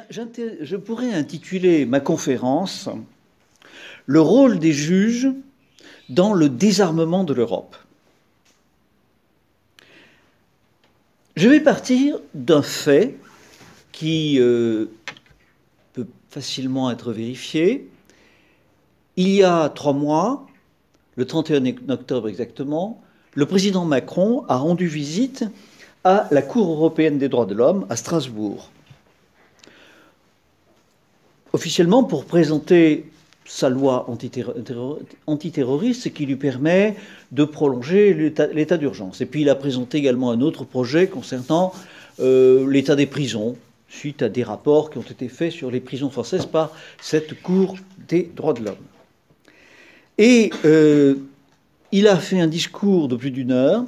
Bien, je pourrais intituler ma conférence « Le rôle des juges dans le désarmement de l'Europe ». Je vais partir d'un fait qui peut facilement être vérifié. Il y a 3 mois, le 31 octobre exactement, le président Macron a rendu visite à la Cour européenne des droits de l'homme à Strasbourg. Officiellement pour présenter sa loi antiterroriste qui lui permet de prolonger l'état d'urgence. Et puis il a présenté également un autre projet concernant l'état des prisons, suite à des rapports qui ont été faits sur les prisons françaises par cette Cour des droits de l'homme. Et il a fait un discours de plus d'1 heure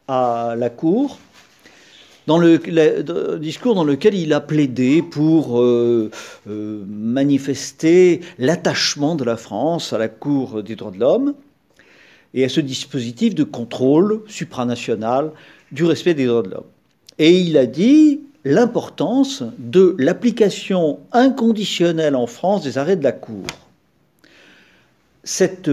à la Cour, discours dans lequel il a plaidé pour manifester l'attachement de la France à la Cour des droits de l'homme et à ce dispositif de contrôle supranational du respect des droits de l'homme. Et il a dit l'importance de l'application inconditionnelle en France des arrêts de la Cour. Cette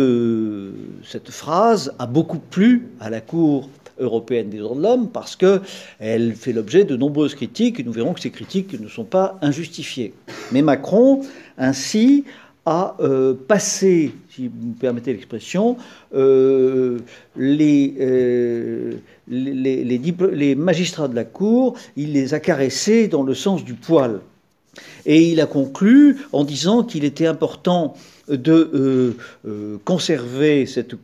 phrase a beaucoup plu à la Cour européenne des droits de l'homme parce qu'elle fait l'objet de nombreuses critiques et nous verrons que ces critiques ne sont pas injustifiées. Mais Macron, ainsi, a passé, si vous me permettez l'expression, les magistrats de la Cour, il les a caressés dans le sens du poil. Et il a conclu en disant qu'il était important de conserver cette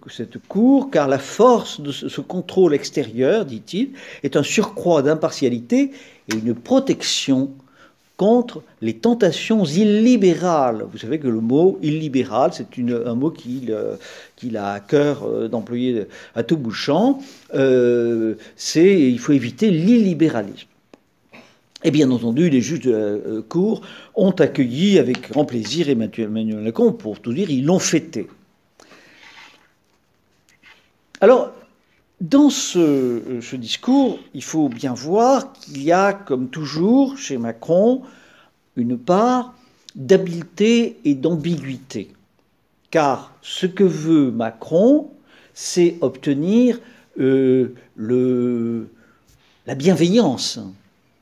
Cour, car la force de ce contrôle extérieur, dit-il, est un surcroît d'impartialité et une protection contre les tentations illibérales. Vous savez que le mot illibéral, c'est un mot qu'il a à cœur d'employer à tout bout de champ. Il faut éviter l'illibéralisme. Et bien entendu, les juges de la Cour ont accueilli avec grand plaisir Emmanuel Macron. Pour tout dire, ils l'ont fêté. Alors, dans ce discours, il faut bien voir qu'il y a, comme toujours, chez Macron, une part d'habileté et d'ambiguïté. Car ce que veut Macron, c'est obtenir la bienveillance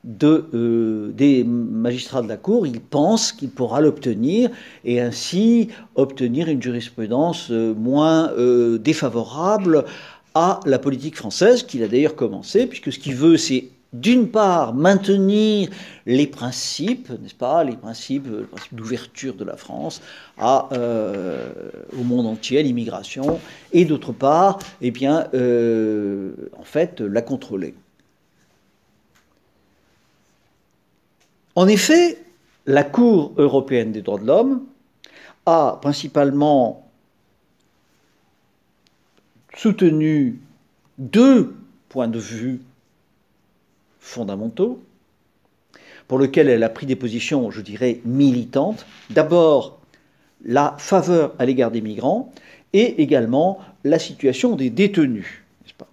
des magistrats de la Cour. Il pense qu'il pourra l'obtenir et ainsi obtenir une jurisprudence moins défavorable à la politique française, qu'il a d'ailleurs commencé, puisque ce qu'il veut, c'est d'une part maintenir les principes, n'est-ce pas, le principe d'ouverture de la France au monde entier, à l'immigration, et d'autre part, eh bien, en fait, la contrôler. En effet, la Cour européenne des droits de l'homme a principalement soutenu 2 points de vue fondamentaux pour lesquels elle a pris des positions, je dirais, militantes. D'abord, la faveur à l'égard des migrants et également la situation des détenus, n'est-ce pas ?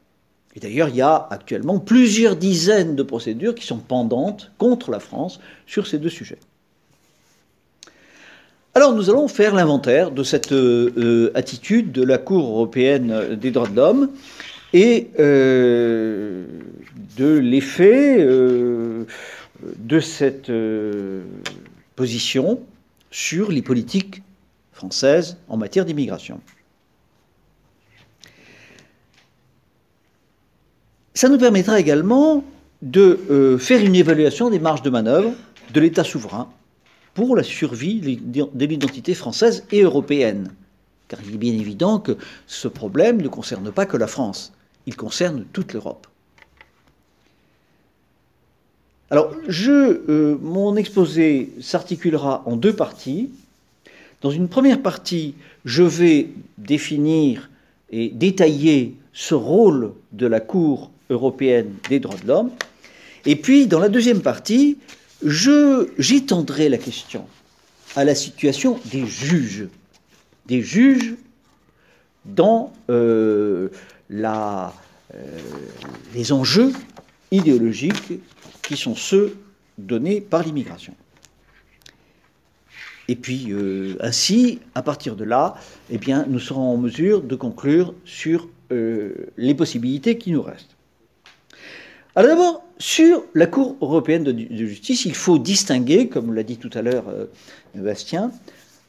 Et d'ailleurs, il y a actuellement plusieurs dizaines de procédures qui sont pendantes contre la France sur ces 2 sujets. Alors, nous allons faire l'inventaire de cette attitude de la Cour européenne des droits de l'homme et de l'effet de cette position sur les politiques françaises en matière d'immigration. Ça nous permettra également de faire une évaluation des marges de manœuvre de l'État souverain pour la survie de l'identité française et européenne. Car il est bien évident que ce problème ne concerne pas que la France, il concerne toute l'Europe. Alors, mon exposé s'articulera en 2 parties. Dans une première partie, je vais définir et détailler ce rôle de la Cour européenne des droits de l'homme. Et puis, dans la deuxième partie, j'étendrai la question à la situation des juges dans les enjeux idéologiques qui sont ceux donnés par l'immigration. Et puis, ainsi, à partir de là, eh bien, nous serons en mesure de conclure sur les possibilités qui nous restent. Alors d'abord, sur la Cour européenne de justice, il faut distinguer, comme l'a dit tout à l'heure Bastien,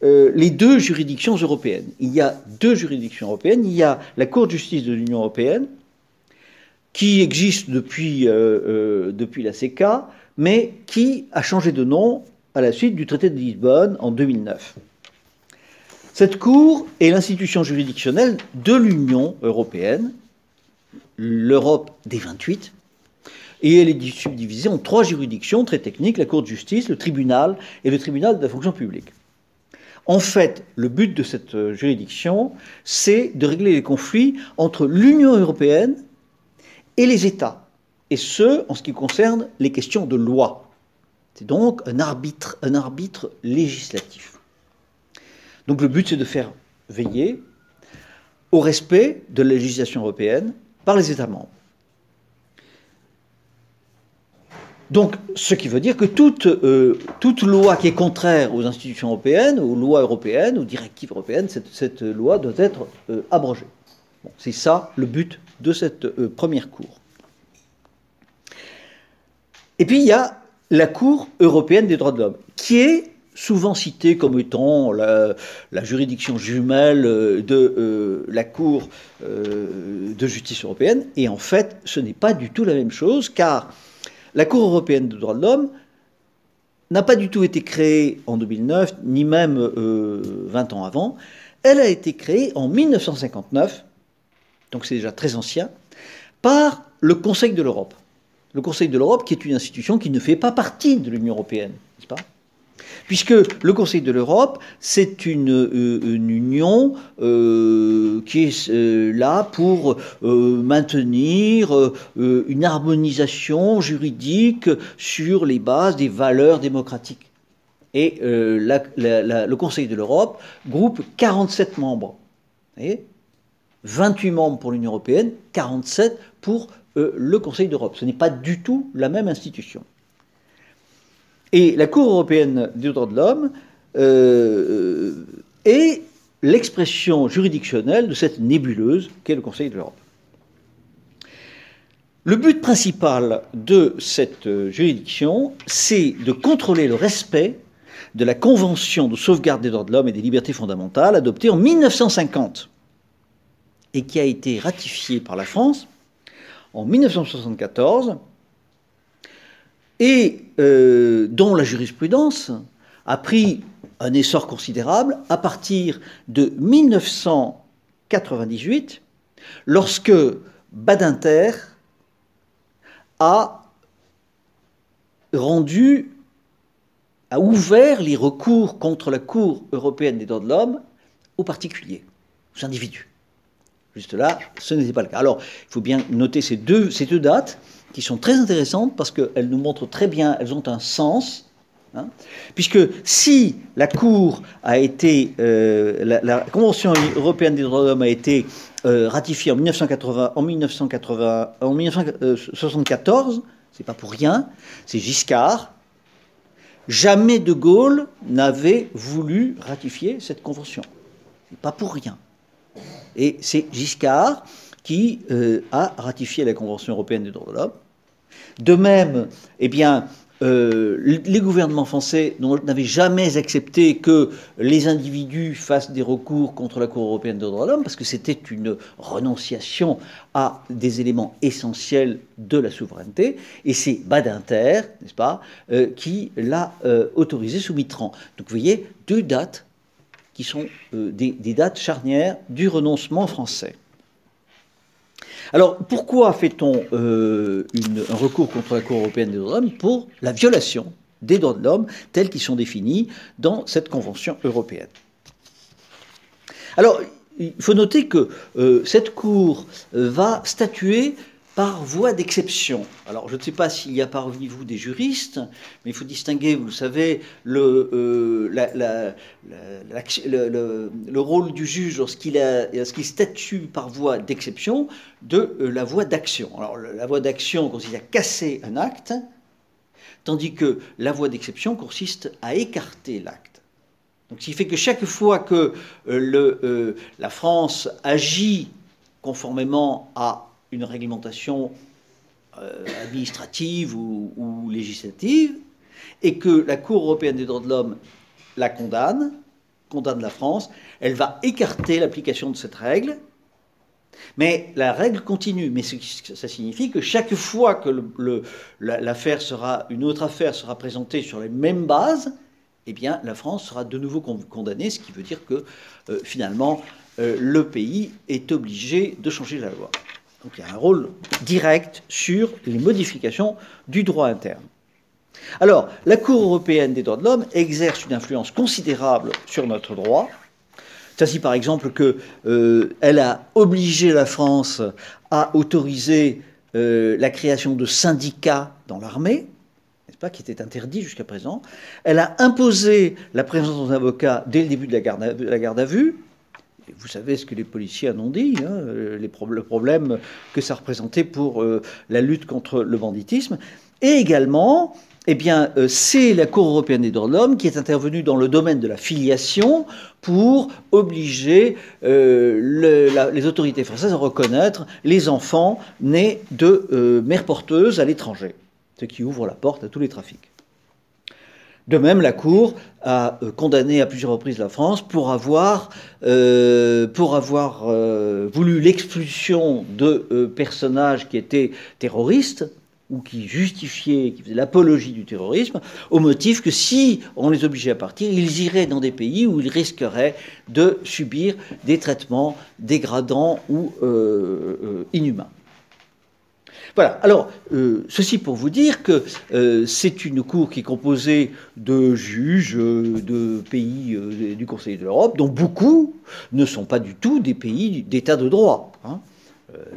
les deux juridictions européennes. Il y a deux juridictions européennes. Il y a la Cour de justice de l'Union européenne, qui existe depuis la CECA, mais qui a changé de nom à la suite du traité de Lisbonne en 2009. Cette Cour est l'institution juridictionnelle de l'Union européenne, l'Europe des 28, et elle est subdivisée en trois juridictions très techniques, la Cour de justice, le tribunal et le tribunal de la fonction publique. En fait, le but de cette juridiction, c'est de régler les conflits entre l'Union européenne et les États, et ce, en ce qui concerne les questions de loi. C'est donc un arbitre législatif. Donc le but, c'est de faire veiller au respect de la législation européenne par les États membres. Donc, ce qui veut dire que toute loi qui est contraire aux institutions européennes, aux lois européennes, aux directives européennes, cette loi doit être abrogée. Bon, c'est ça le but de cette première Cour. Et puis, il y a la Cour européenne des droits de l'homme, qui est souvent citée comme étant la juridiction jumelle de la Cour de justice européenne. Et en fait, ce n'est pas du tout la même chose, car la Cour européenne des droits de l'homme n'a pas du tout été créée en 2009, ni même 20 ans avant. Elle a été créée en 1959, donc c'est déjà très ancien, par le Conseil de l'Europe. Le Conseil de l'Europe qui est une institution qui ne fait pas partie de l'Union européenne, n'est-ce pas ? Puisque le Conseil de l'Europe, c'est une union qui est là pour maintenir une harmonisation juridique sur les bases des valeurs démocratiques. Et le Conseil de l'Europe groupe 47 membres. Vous voyez ? 28 membres pour l'Union européenne, 47 pour le Conseil d'Europe. Ce n'est pas du tout la même institution. Et la Cour européenne des droits de l'homme est l'expression juridictionnelle de cette nébuleuse qu'est le Conseil de l'Europe. Le but principal de cette juridiction, c'est de contrôler le respect de la Convention de sauvegarde des droits de l'homme et des libertés fondamentales adoptée en 1950 et qui a été ratifiée par la France en 1974 et dont la jurisprudence a pris un essor considérable à partir de 1998, lorsque Badinter a ouvert les recours contre la Cour européenne des droits de l'homme aux particuliers, aux individus. Juste là, ce n'était pas le cas. Alors, il faut bien noter ces deux dates qui sont très intéressantes parce qu'elles nous montrent très bien, elles ont un sens, hein, puisque si la Cour a été, la Convention européenne des droits de l'homme a été ratifiée en 1974, c'est pas pour rien, c'est Giscard. Jamais De Gaulle n'avait voulu ratifier cette convention. C'est pas pour rien. Et c'est Giscard qui a ratifié la Convention européenne des droits de l'homme. De même, eh bien, les gouvernements français n'avaient jamais accepté que les individus fassent des recours contre la Cour européenne des droits de l'homme, parce que c'était une renonciation à des éléments essentiels de la souveraineté. Et c'est Badinter, n'est-ce pas, qui l'a autorisé sous Mitterrand. Donc vous voyez, deux dates qui sont des dates charnières du renoncement français. Alors, pourquoi fait-on un recours contre la Cour européenne des droits de l'homme? Pour la violation des droits de l'homme tels qu'ils sont définis dans cette Convention européenne. Alors, il faut noter que cette Cour va statuer par voie d'exception. Alors, je ne sais pas s'il y a parmi vous des juristes, mais il faut distinguer, vous le savez, le rôle du juge lorsqu'il statue par voie d'exception de la voie d'action. Alors, la voie d'action consiste à casser un acte, tandis que la voie d'exception consiste à écarter l'acte. Donc, ce qui fait que chaque fois que la France agit conformément à une réglementation administrative ou législative, et que la Cour européenne des droits de l'homme la condamne la France, elle va écarter l'application de cette règle, mais la règle continue. Mais ça signifie que chaque fois que une autre affaire sera présentée sur les mêmes bases, eh bien, la France sera de nouveau condamnée, ce qui veut dire que, finalement, le pays est obligé de changer la loi. Donc il y a un rôle direct sur les modifications du droit interne. Alors, la Cour européenne des droits de l'homme exerce une influence considérable sur notre droit. C'est ainsi, par exemple, qu'elle a obligé la France à autoriser la création de syndicats dans l'armée, n'est-ce pas, qui était interdit jusqu'à présent. Elle a imposé la présence d'un avocat dès le début de la garde à vue. Et vous savez ce que les policiers en ont dit, hein, le problème que ça représentait pour la lutte contre le banditisme. Et également, eh bien, c'est la Cour européenne des droits de l'homme qui est intervenue dans le domaine de la filiation pour obliger les autorités françaises à reconnaître les enfants nés de mères porteuses à l'étranger, ce qui ouvre la porte à tous les trafics. De même, la Cour a condamné à plusieurs reprises la France pour avoir voulu l'expulsion de personnages qui étaient terroristes, ou qui justifiaient, qui faisaient l'apologie du terrorisme, au motif que si on les obligeait à partir, ils iraient dans des pays où ils risqueraient de subir des traitements dégradants ou inhumains. Voilà, alors, ceci pour vous dire que c'est une cour qui est composée de juges de pays du Conseil de l'Europe, dont beaucoup ne sont pas du tout des pays d'état de droit, hein.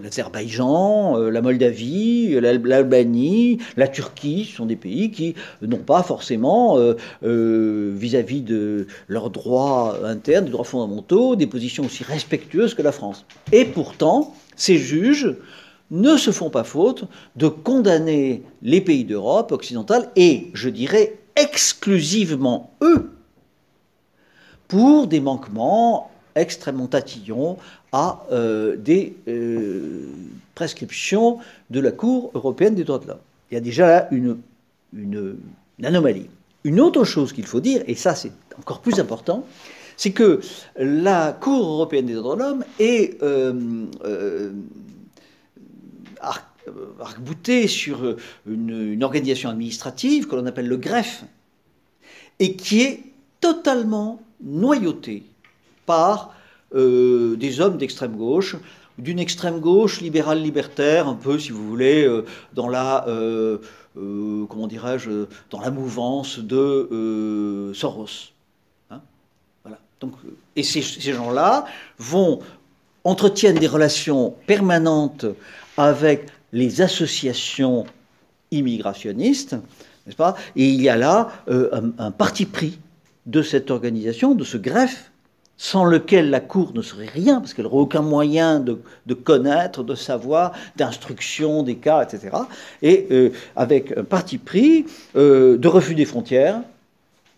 L'Azerbaïdjan, la Moldavie, l'Albanie, la Turquie sont des pays qui n'ont pas forcément, vis-à-vis de leurs droits internes, des droits fondamentaux, des positions aussi respectueuses que la France. Et pourtant, ces juges ne se font pas faute de condamner les pays d'Europe occidentale, et je dirais exclusivement eux, pour des manquements extrêmement tatillons à des prescriptions de la Cour européenne des droits de l'homme. Il y a déjà là une anomalie. Une autre chose qu'il faut dire, et ça c'est encore plus important, c'est que la Cour européenne des droits de l'homme est arc-boutée sur une organisation administrative que l'on appelle le greffe, et qui est totalement noyautée par des hommes d'extrême gauche, d'une extrême gauche libérale libertaire, un peu, si vous voulez, dans la comment dirais-je, dans la mouvance de Soros. Hein, voilà. Donc, et ces gens-là entretiennent des relations permanentes avec les associations immigrationnistes, n'est-ce pas? Et il y a là un parti pris de cette organisation, de ce greffe, sans lequel la Cour ne serait rien, parce qu'elle n'aurait aucun moyen de connaître, de savoir, d'instruction des cas, etc. Et avec un parti pris de refus des frontières,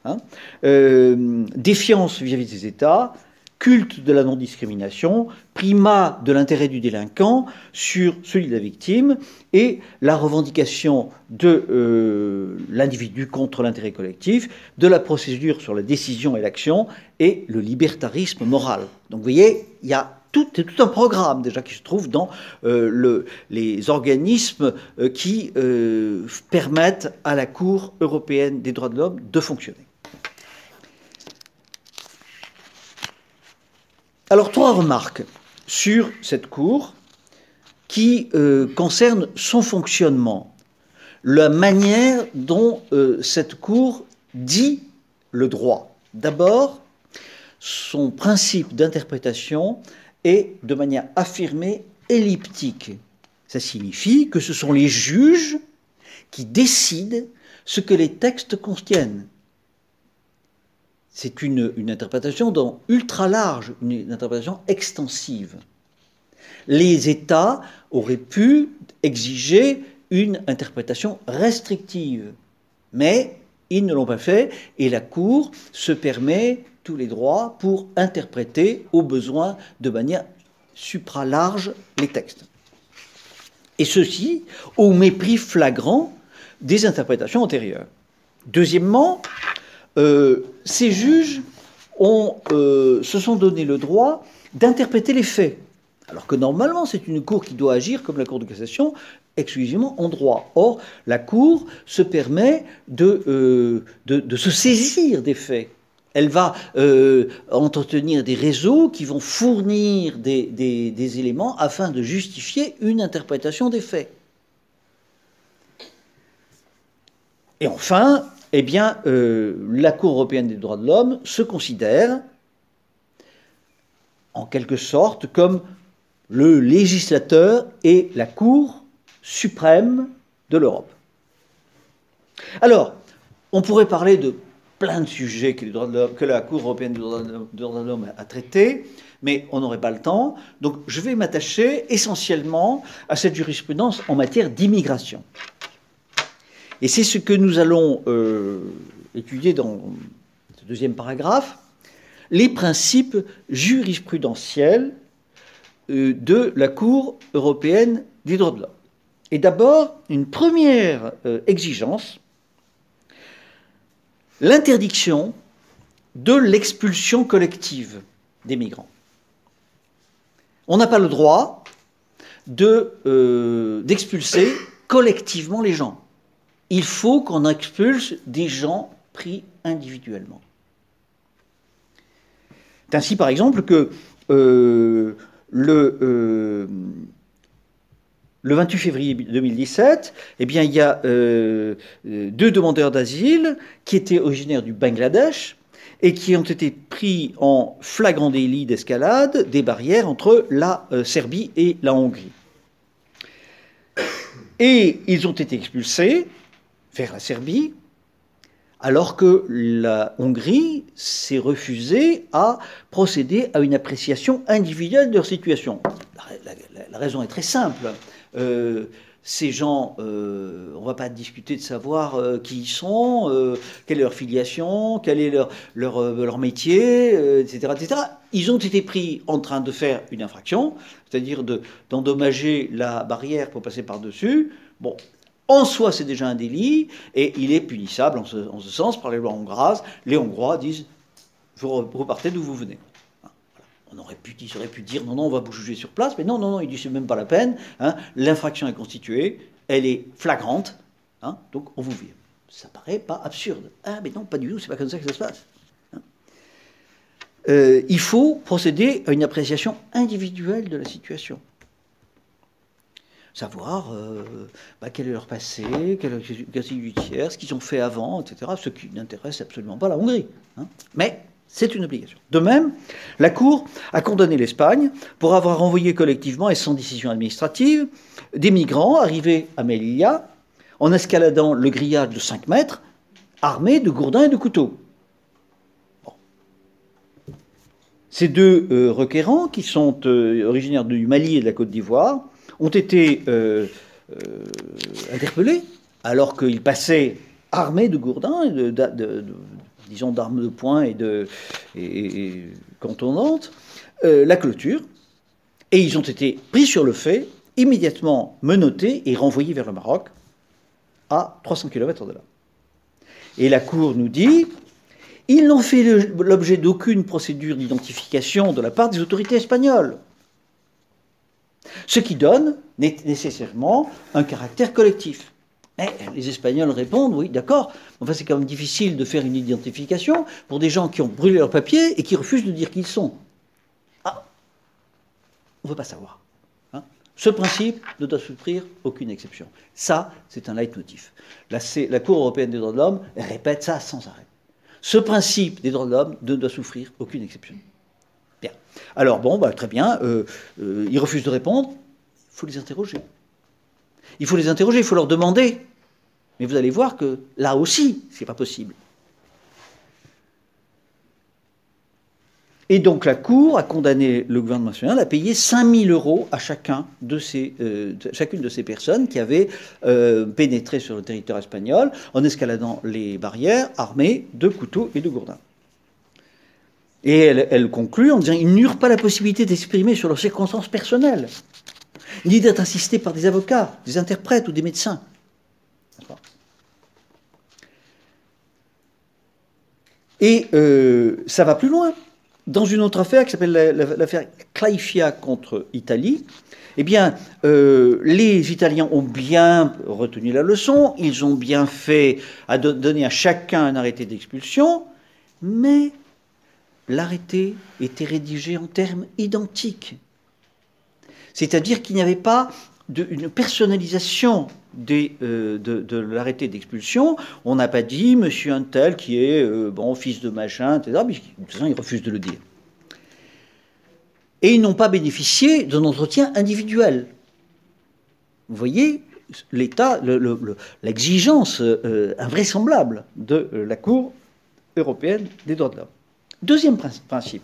hein, défiance vis-à-vis des États, culte de la non-discrimination, primat de l'intérêt du délinquant sur celui de la victime, et la revendication de l'individu contre l'intérêt collectif, de la procédure sur la décision et l'action, et le libertarisme moral. Donc vous voyez, il y a tout un programme déjà qui se trouve dans les organismes qui permettent à la Cour européenne des droits de l'homme de fonctionner. Alors, 3 remarques sur cette Cour qui concernent son fonctionnement, la manière dont cette Cour dit le droit. D'abord, son principe d'interprétation est de manière affirmée elliptique. Ça signifie que ce sont les juges qui décident ce que les textes contiennent. C'est une interprétation ultra large, une interprétation extensive. Les États auraient pu exiger une interprétation restrictive, mais Ils ne l'ont pas fait, et la Cour se permet tous les droits pour interpréter au besoin de manière supralarge les textes. Et ceci au mépris flagrant des interprétations antérieures. Deuxièmement, ces juges se sont donné le droit d'interpréter les faits, alors que normalement c'est une cour qui doit agir comme la Cour de cassation, exclusivement en droit. Or, la Cour se permet de se saisir des faits. Elle va entretenir des réseaux qui vont fournir des éléments afin de justifier une interprétation des faits. Et enfin, eh bien, la Cour européenne des droits de l'homme se considère en quelque sorte comme le législateur et la Cour suprême de l'Europe. Alors, on pourrait parler de plein de sujets que la Cour européenne des droits de l'homme a traités, mais on n'aurait pas le temps. Donc je vais m'attacher essentiellement à cette jurisprudence en matière d'immigration. Et c'est ce que nous allons étudier dans ce deuxième paragraphe, les principes jurisprudentiels de la Cour européenne des droits de l'homme. Et d'abord, une première exigence, l'interdiction de l'expulsion collective des migrants. On n'a pas le droit d'expulser collectivement les gens. Il faut qu'on expulse des gens pris individuellement. C'est ainsi, par exemple, que le 28 février 2017, eh bien, il y a deux demandeurs d'asile qui étaient originaires du Bangladesh et qui ont été pris en flagrant délit d'escalade des barrières entre la Serbie et la Hongrie. Et ils ont été expulsés vers la Serbie, alors que la Hongrie s'est refusée à procéder à une appréciation individuelle de leur situation. La raison est très simple. Ces gens, on ne va pas discuter de savoir qui ils sont, quelle est leur filiation, quel est leur métier, etc., etc. Ils ont été pris en train de faire une infraction, c'est-à-dire d'endommager la barrière pour passer par-dessus. Bon, en soi, c'est déjà un délit, et il est punissable en ce sens par les lois hongroises. Les Hongrois disent, vous repartez d'où vous venez. Ils auraient pu dire, non, on va vous juger sur place, mais non, ils disent, c'est même pas la peine, hein, l'infraction est constituée, elle est flagrante, hein, donc on vous vire. Ça paraît pas absurde. Ah, mais non, pas du tout, c'est pas comme ça que ça se passe. Hein. Il faut procéder à une appréciation individuelle de la situation. Savoir quel est leur passé, quel est leur casier judiciaire, ce qu'ils ont fait avant, etc., ce qui n'intéresse absolument pas la Hongrie. Hein. Mais c'est une obligation. De même, la Cour a condamné l'Espagne pour avoir envoyé collectivement et sans décision administrative des migrants arrivés à Melilla en escaladant le grillage de 5 mètres, armés de gourdins et de couteaux. Bon. Ces deux requérants, qui sont originaires du Mali et de la Côte d'Ivoire, ont été interpellés alors qu'ils passaient armés de gourdins, disons d'armes de poing et contournantes, la clôture, et ils ont été pris sur le fait, immédiatement menottés et renvoyés vers le Maroc, à 300 km de là. Et la Cour nous dit, ils n'ont fait l'objet d'aucune procédure d'identification de la part des autorités espagnoles. Ce qui donne nécessairement un caractère collectif. Mais les Espagnols répondent, oui, d'accord, enfin c'est quand même difficile de faire une identification pour des gens qui ont brûlé leurs papiers et qui refusent de dire qui ils sont. Ah, on ne veut pas savoir. Hein. Ce principe ne doit souffrir aucune exception. Ça, c'est un leitmotiv. La Cour européenne des droits de l'homme répète ça sans arrêt. Ce principe des droits de l'homme ne doit souffrir aucune exception. Bien. Alors bon, très bien, ils refusent de répondre, il faut les interroger. Il faut les interroger, il faut leur demander. Mais vous allez voir que là aussi, ce n'est pas possible. Et donc la Cour a condamné le gouvernement national à payer 5 000 € à chacune de ces personnes qui avaient pénétré sur le territoire espagnol en escaladant les barrières armées de couteaux et de gourdins. Et elle conclut en disant « Ils n'eurent pas la possibilité d'exprimer sur leurs circonstances personnelles, ni d'être assistés par des avocats, des interprètes ou des médecins. » Et ça va plus loin. Dans une autre affaire qui s'appelle l'affaire Claifia contre Italie, eh bien, les Italiens ont bien retenu la leçon, ils ont bien fait à donner à chacun un arrêté d'expulsion, mais l'arrêté était rédigé en termes identiques. C'est-à-dire qu'il n'y avait pas une personnalisation de l'arrêté d'expulsion. On n'a pas dit monsieur un tel qui est fils de machin, etc. Mais de toute façon, ils refusent de le dire. Et ils n'ont pas bénéficié d'un entretien individuel. Vous voyez l'état, l'exigence invraisemblable de la Cour européenne des droits de l'homme. Deuxième principe.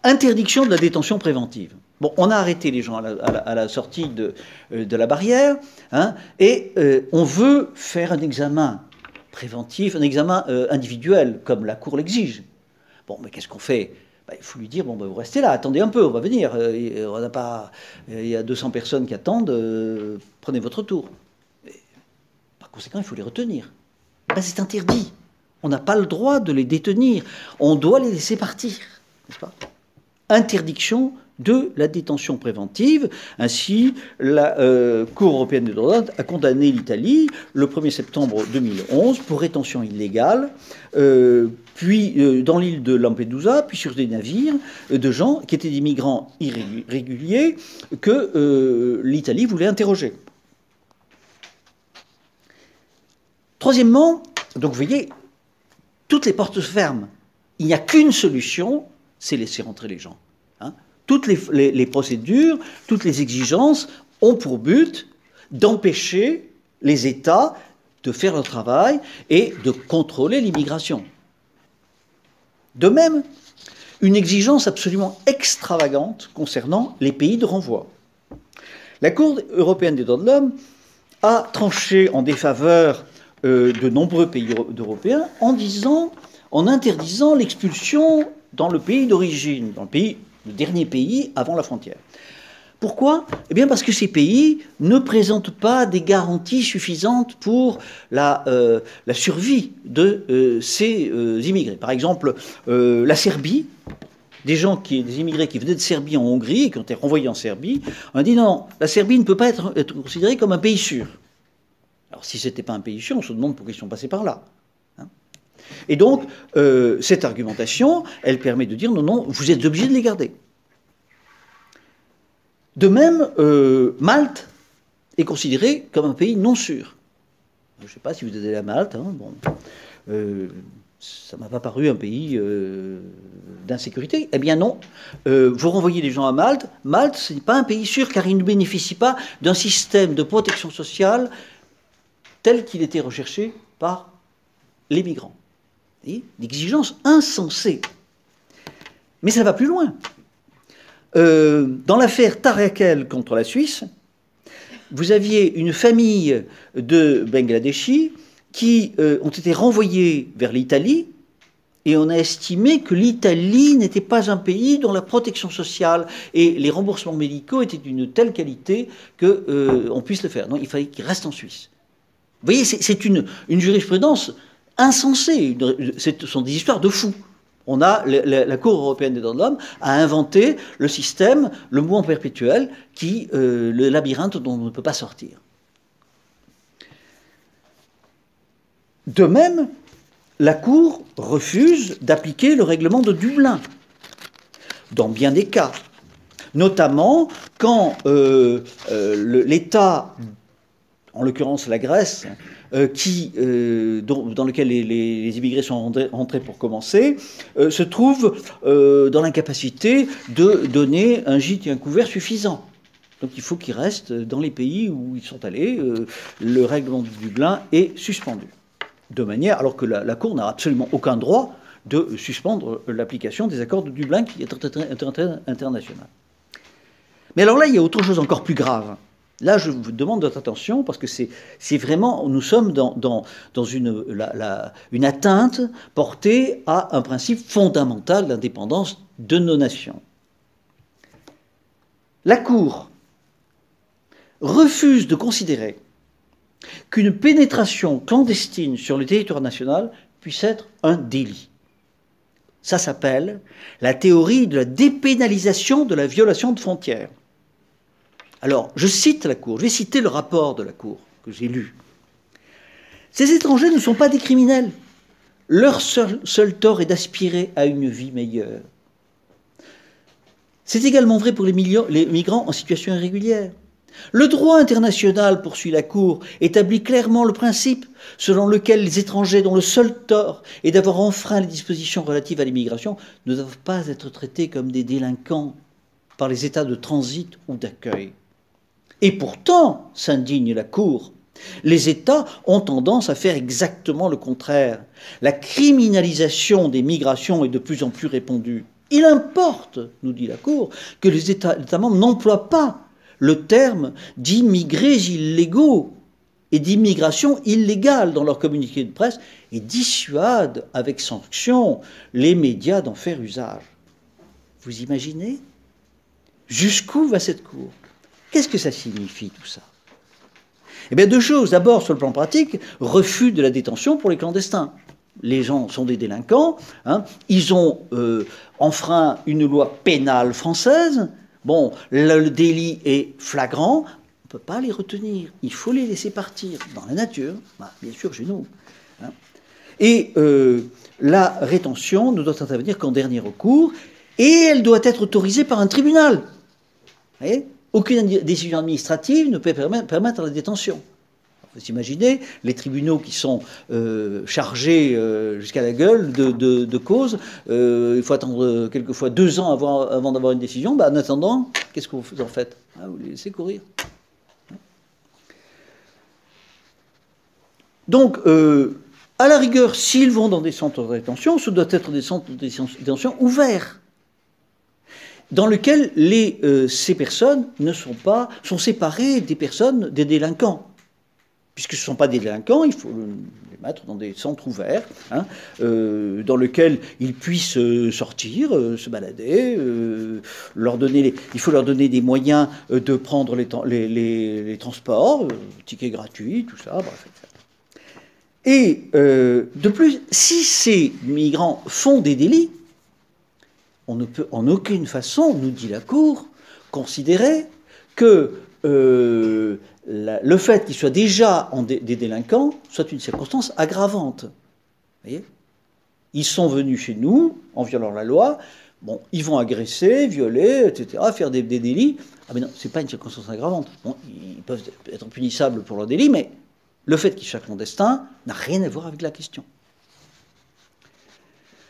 Interdiction de la détention préventive. Bon, on a arrêté les gens à la sortie de la barrière, hein, et on veut faire un examen préventif, un examen individuel, comme la Cour l'exige. Bon, mais qu'est-ce qu'on fait? Il faut lui dire, bon, vous restez là, attendez un peu, on va venir. On n'a pas, il y a 200 personnes qui attendent, prenez votre tour. Et, par conséquent, il faut les retenir. C'est interdit. On n'a pas le droit de les détenir. On doit les laisser partir, n'est-ce pas? Interdiction de la détention préventive. Ainsi, la Cour européenne des droits de l'homme a condamné l'Italie le 1er septembre 2011 pour rétention illégale, puis dans l'île de Lampedusa, puis sur des navires de gens qui étaient des migrants irréguliers que l'Italie voulait interroger. Troisièmement, donc vous voyez, toutes les portes se ferment. Il n'y a qu'une solution, c'est laisser rentrer les gens. Hein. Toutes les procédures, toutes les exigences ont pour but d'empêcher les États de faire leur travail et de contrôler l'immigration. De même, une exigence absolument extravagante concernant les pays de renvoi. La Cour européenne des droits de l'homme a tranché en défaveur de nombreux pays européens en interdisant l'expulsion dans le pays d'origine, le dernier pays avant la frontière. Pourquoi? Eh bien parce que ces pays ne présentent pas des garanties suffisantes pour la survie de ces immigrés. Par exemple, la Serbie, des immigrés qui venaient de Serbie en Hongrie et qui ont été renvoyés en Serbie, on a dit non, la Serbie ne peut pas être considérée comme un pays sûr. Alors si ce n'était pas un pays sûr, on se demande pourquoi ils sont passés par là. Et donc, cette argumentation, elle permet de dire non, non, vous êtes obligés de les garder. De même, Malte est considérée comme un pays non sûr. Je ne sais pas si vous êtes allé à Malte, hein, bon, ça ne m'a pas paru un pays d'insécurité. Eh bien non, vous renvoyez les gens à Malte. Malte, ce n'est pas un pays sûr car il ne bénéficie pas d'un système de protection sociale tel qu'il était recherché par les migrants. D'exigence insensée. Mais ça va plus loin. Dans l'affaire Tarakel contre la Suisse, vous aviez une famille de Bangladeshis qui ont été renvoyés vers l'Italie, et on a estimé que l'Italie n'était pas un pays dont la protection sociale et les remboursements médicaux étaient d'une telle qualité qu'on puisse le faire. Donc il fallait qu'ils restent en Suisse. Vous voyez, c'est une jurisprudence insensée. Ce sont des histoires de fous. On a la Cour européenne des droits de l'homme a inventé le système, le mouvement perpétuel, le labyrinthe dont on ne peut pas sortir. De même, la Cour refuse d'appliquer le règlement de Dublin dans bien des cas, notamment quand l'État, en l'occurrence la Grèce, dans lequel les immigrés sont rentrés pour commencer, se trouve dans l'incapacité de donner un gîte et un couvert suffisants. Donc il faut qu'ils restent dans les pays où ils sont allés. Le règlement de Dublin est suspendu. De manière, alors que la Cour n'a absolument aucun droit de suspendre l'application des accords de Dublin qui est international. Mais alors là, il y a autre chose encore plus grave. Là, je vous demande votre attention parce que c'est vraiment, nous sommes dans une atteinte portée à un principe fondamental d'indépendance de nos nations. La Cour refuse de considérer qu'une pénétration clandestine sur le territoire national puisse être un délit. Ça s'appelle la théorie de la dépénalisation de la violation de frontières. Alors, je cite la Cour, je vais citer le rapport de la Cour que j'ai lu. Ces étrangers ne sont pas des criminels. Leur seul tort est d'aspirer à une vie meilleure. C'est également vrai pour les migrants en situation irrégulière. Le droit international, poursuit la Cour, établit clairement le principe selon lequel les étrangers dont le seul tort est d'avoir enfreint les dispositions relatives à l'immigration ne doivent pas être traités comme des délinquants par les États de transit ou d'accueil. Et pourtant, s'indigne la Cour, les États ont tendance à faire exactement le contraire. La criminalisation des migrations est de plus en plus répandue. Il importe, nous dit la Cour, que les États membres n'emploient pas le terme d'immigrés illégaux et d'immigration illégale dans leur communiqué de presse et dissuadent avec sanction les médias d'en faire usage. Vous imaginez? Jusqu'où va cette Cour? Qu'est-ce que ça signifie tout ça? Eh bien, deux choses. D'abord, sur le plan pratique, refus de la détention pour les clandestins. Les gens sont des délinquants, hein, ils ont enfreint une loi pénale française. Bon, le délit est flagrant, on ne peut pas les retenir. Il faut les laisser partir dans la nature, bien sûr chez nous. Hein. Et la rétention ne doit intervenir qu'en dernier recours, et elle doit être autorisée par un tribunal. Vous voyez ? Aucune décision administrative ne peut permettre la détention. Vous imaginez les tribunaux qui sont chargés jusqu'à la gueule de causes. Il faut attendre quelquefois 2 ans avant d'avoir une décision. En attendant, qu'est-ce que vous en faites? Vous les laissez courir. Donc, à la rigueur, s'ils vont dans des centres de rétention, ce doit être des centres de détention ouverts, dans lesquels ces personnes sont séparées des personnes, des délinquants. Puisque ce ne sont pas des délinquants, il faut les mettre dans des centres ouverts, hein, dans lesquels ils puissent sortir, se balader, il faut leur donner des moyens de prendre les transports, tickets gratuits, tout ça, bref. Et de plus, si ces migrants font des délits, on ne peut en aucune façon, nous dit la Cour, considérer que le fait qu'ils soient déjà des délinquants soit une circonstance aggravante. Vous voyez ? Ils sont venus chez nous en violant la loi, bon, ils vont agresser, violer, etc., faire des délits. Ah mais non, c'est pas une circonstance aggravante. Bon, ils peuvent être punissables pour leurs délits, mais le fait qu'ils soient clandestins n'a rien à voir avec la question.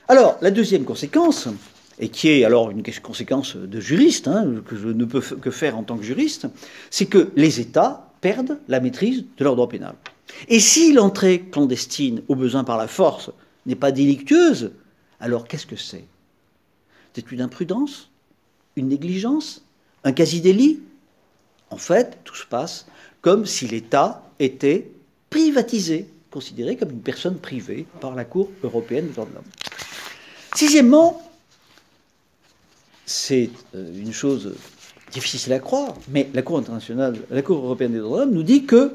Alors, la deuxième conséquence, et qui est alors une conséquence de juriste, hein, que je ne peux que faire en tant que juriste, c'est que les États perdent la maîtrise de leur droit pénal. Et si l'entrée clandestine, au besoin par la force, n'est pas délictueuse, alors qu'est-ce que c'est? C'est une imprudence? Une négligence? Un quasi-délit? En fait, tout se passe comme si l'État était privatisé, considéré comme une personne privée par la Cour européenne des droits de l'homme. Sixièmement, c'est une chose difficile à croire, mais la Cour européenne des droits de l'homme nous dit que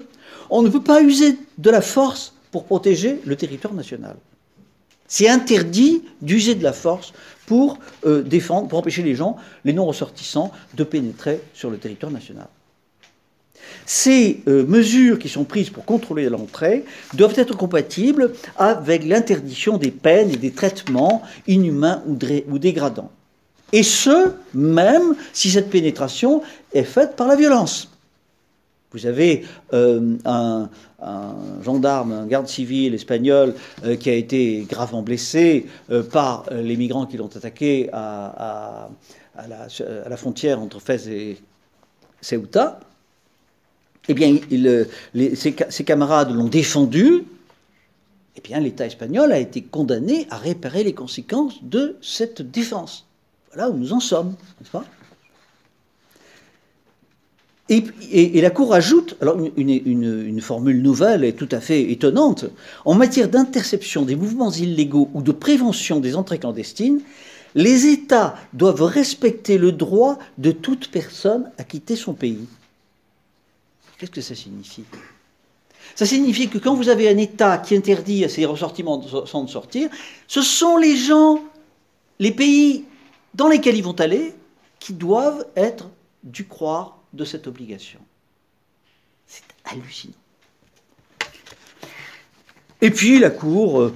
on ne peut pas user de la force pour protéger le territoire national. C'est interdit d'user de la force pour empêcher les gens, les non-ressortissants, de pénétrer sur le territoire national. Ces mesures qui sont prises pour contrôler l'entrée doivent être compatibles avec l'interdiction des peines et des traitements inhumains ou dégradants. Et ce, même si cette pénétration est faite par la violence. Vous avez un gendarme, un garde civil espagnol qui a été gravement blessé par les migrants qui l'ont attaqué à la frontière entre Fès et Ceuta. Eh bien, ses camarades l'ont défendu eh bien l'État espagnol a été condamné à réparer les conséquences de cette défense. Voilà où nous en sommes, n'est-ce pas ? Et la Cour ajoute, alors une formule nouvelle et tout à fait étonnante, en matière d'interception des mouvements illégaux ou de prévention des entrées clandestines, les États doivent respecter le droit de toute personne à quitter son pays. Qu'est-ce que ça signifie ? Ça signifie que quand vous avez un État qui interdit à ses ressortissants de sortir, ce sont les gens, les pays dans lesquels ils vont aller, qui doivent être du croire de cette obligation. C'est hallucinant. Et puis la Cour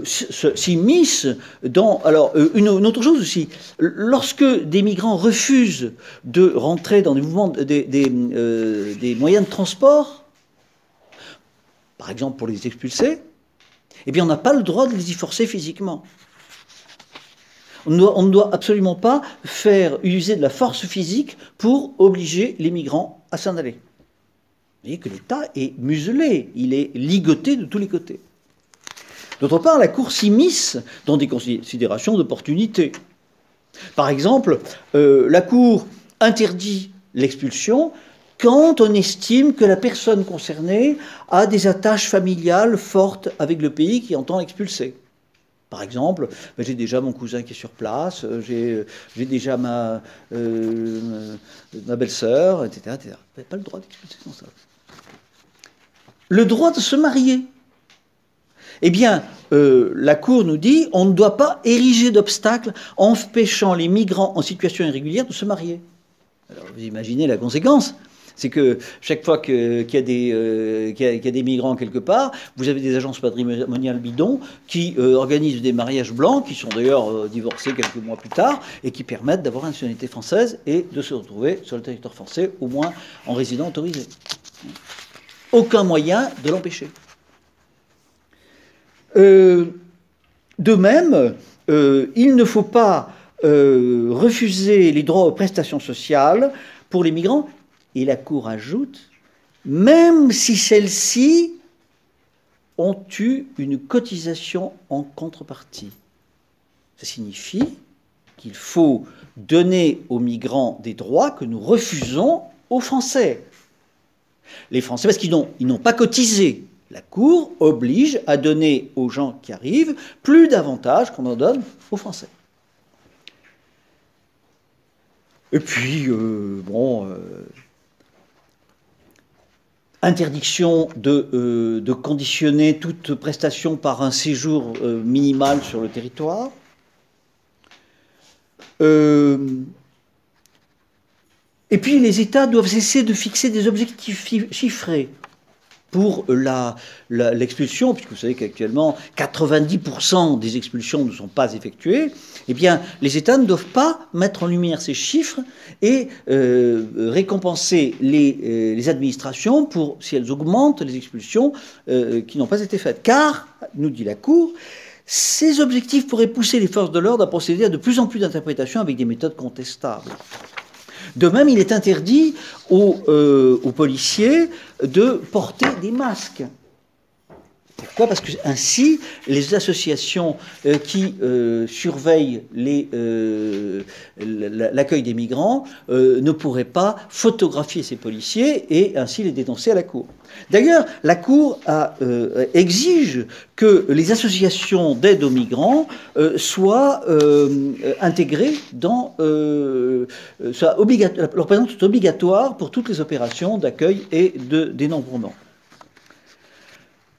s'immisce dans... Alors, une autre chose aussi, lorsque des migrants refusent de rentrer dans des mouvements, des moyens de transport, par exemple pour les expulser, eh bien on n'a pas le droit de les y forcer physiquement. On ne doit absolument pas faire user de la force physique pour obliger les migrants à s'en aller. Vous voyez que l'État est muselé, il est ligoté de tous les côtés. D'autre part, la Cour s'immisce dans des considérations d'opportunité. Par exemple, la Cour interdit l'expulsion quand on estime que la personne concernée a des attaches familiales fortes avec le pays qui entend l'expulser. Par exemple, j'ai déjà mon cousin qui est sur place, j'ai déjà ma belle-sœur, etc., etc. Vous n'avez pas le droit d'expulser comme ça. Le droit de se marier. Eh bien, la Cour nous dit on ne doit pas ériger d'obstacles empêchant les migrants en situation irrégulière de se marier. Alors, vous imaginez la conséquence. C'est que chaque fois qu'il y a des migrants quelque part, vous avez des agences patrimoniales bidons qui organisent des mariages blancs, qui sont d'ailleurs divorcés quelques mois plus tard, et qui permettent d'avoir une nationalité française et de se retrouver sur le territoire français, au moins en résident autorisé. Aucun moyen de l'empêcher. De même, il ne faut pas refuser les droits aux prestations sociales pour les migrants. Et la Cour ajoute, même si celles-ci ont eu une cotisation en contrepartie. Ça signifie qu'il faut donner aux migrants des droits que nous refusons aux Français. Les Français, parce qu'ils n'ont pas cotisé. La Cour oblige à donner aux gens qui arrivent plus d'avantages qu'on en donne aux Français. Et puis, interdiction de conditionner toute prestation par un séjour minimal sur le territoire. Et puis les États doivent cesser de fixer des objectifs chiffrés pour l'expulsion, puisque vous savez qu'actuellement 90% des expulsions ne sont pas effectuées. Eh bien, les États ne doivent pas mettre en lumière ces chiffres et récompenser les administrations pour si elles augmentent les expulsions qui n'ont pas été faites. Car, nous dit la Cour, ces objectifs pourraient pousser les forces de l'ordre à procéder à de plus en plus d'interprétations avec des méthodes contestables. De même, il est interdit aux policiers de porter des masques. Pourquoi ? Parce que ainsi, les associations qui surveillent l'accueil des migrants ne pourraient pas photographier ces policiers et ainsi les dénoncer à la Cour. D'ailleurs, la Cour exige que les associations d'aide aux migrants soient intégrées dans... leur présence est obligatoire pour toutes les opérations d'accueil et de dénombrement.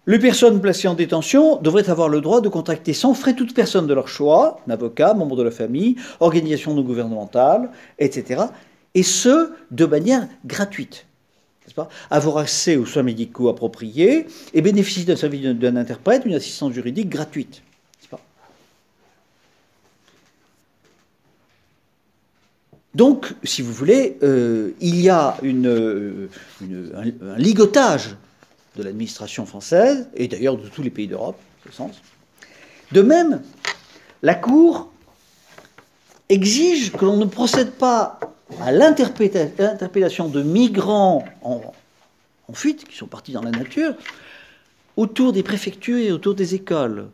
Les personnes placées en détention devraient avoir le droit de contracter sans frais toute personne de leur choix, un avocat, membre de la famille, organisation non gouvernementale, etc. Et ce, de manière gratuite. N'est-ce pas ? Avoir accès aux soins médicaux appropriés et bénéficier d'un service d'un interprète, une assistance juridique gratuite. N'est-ce pas ? Donc, si vous voulez, il y a un ligotage de l'administration française, et d'ailleurs de tous les pays d'Europe, en ce sens. De même, la Cour exige que l'on ne procède pas à l'interpellation de migrants en fuite, qui sont partis dans la nature, autour des préfectures et autour des écoles.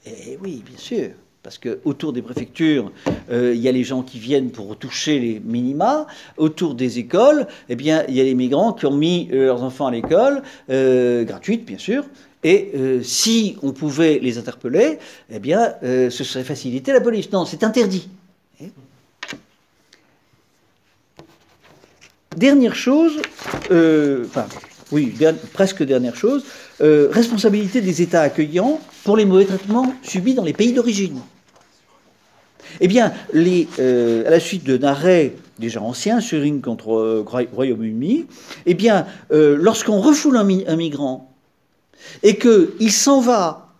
Et oui, bien sûr, parce qu'autour des préfectures, il y a les gens qui viennent pour toucher les minima. Autour des écoles, eh bien, il y a les migrants qui ont mis leurs enfants à l'école, gratuite, bien sûr. Et si on pouvait les interpeller, eh bien, ce serait faciliter la police. Non, c'est interdit. Dernière chose, presque dernière chose, responsabilité des États accueillants pour les mauvais traitements subis dans les pays d'origine. Eh bien, à la suite d'un arrêt déjà ancien, Suring contre Royaume-Uni, eh bien, lorsqu'on refoule un migrant et qu'il s'en va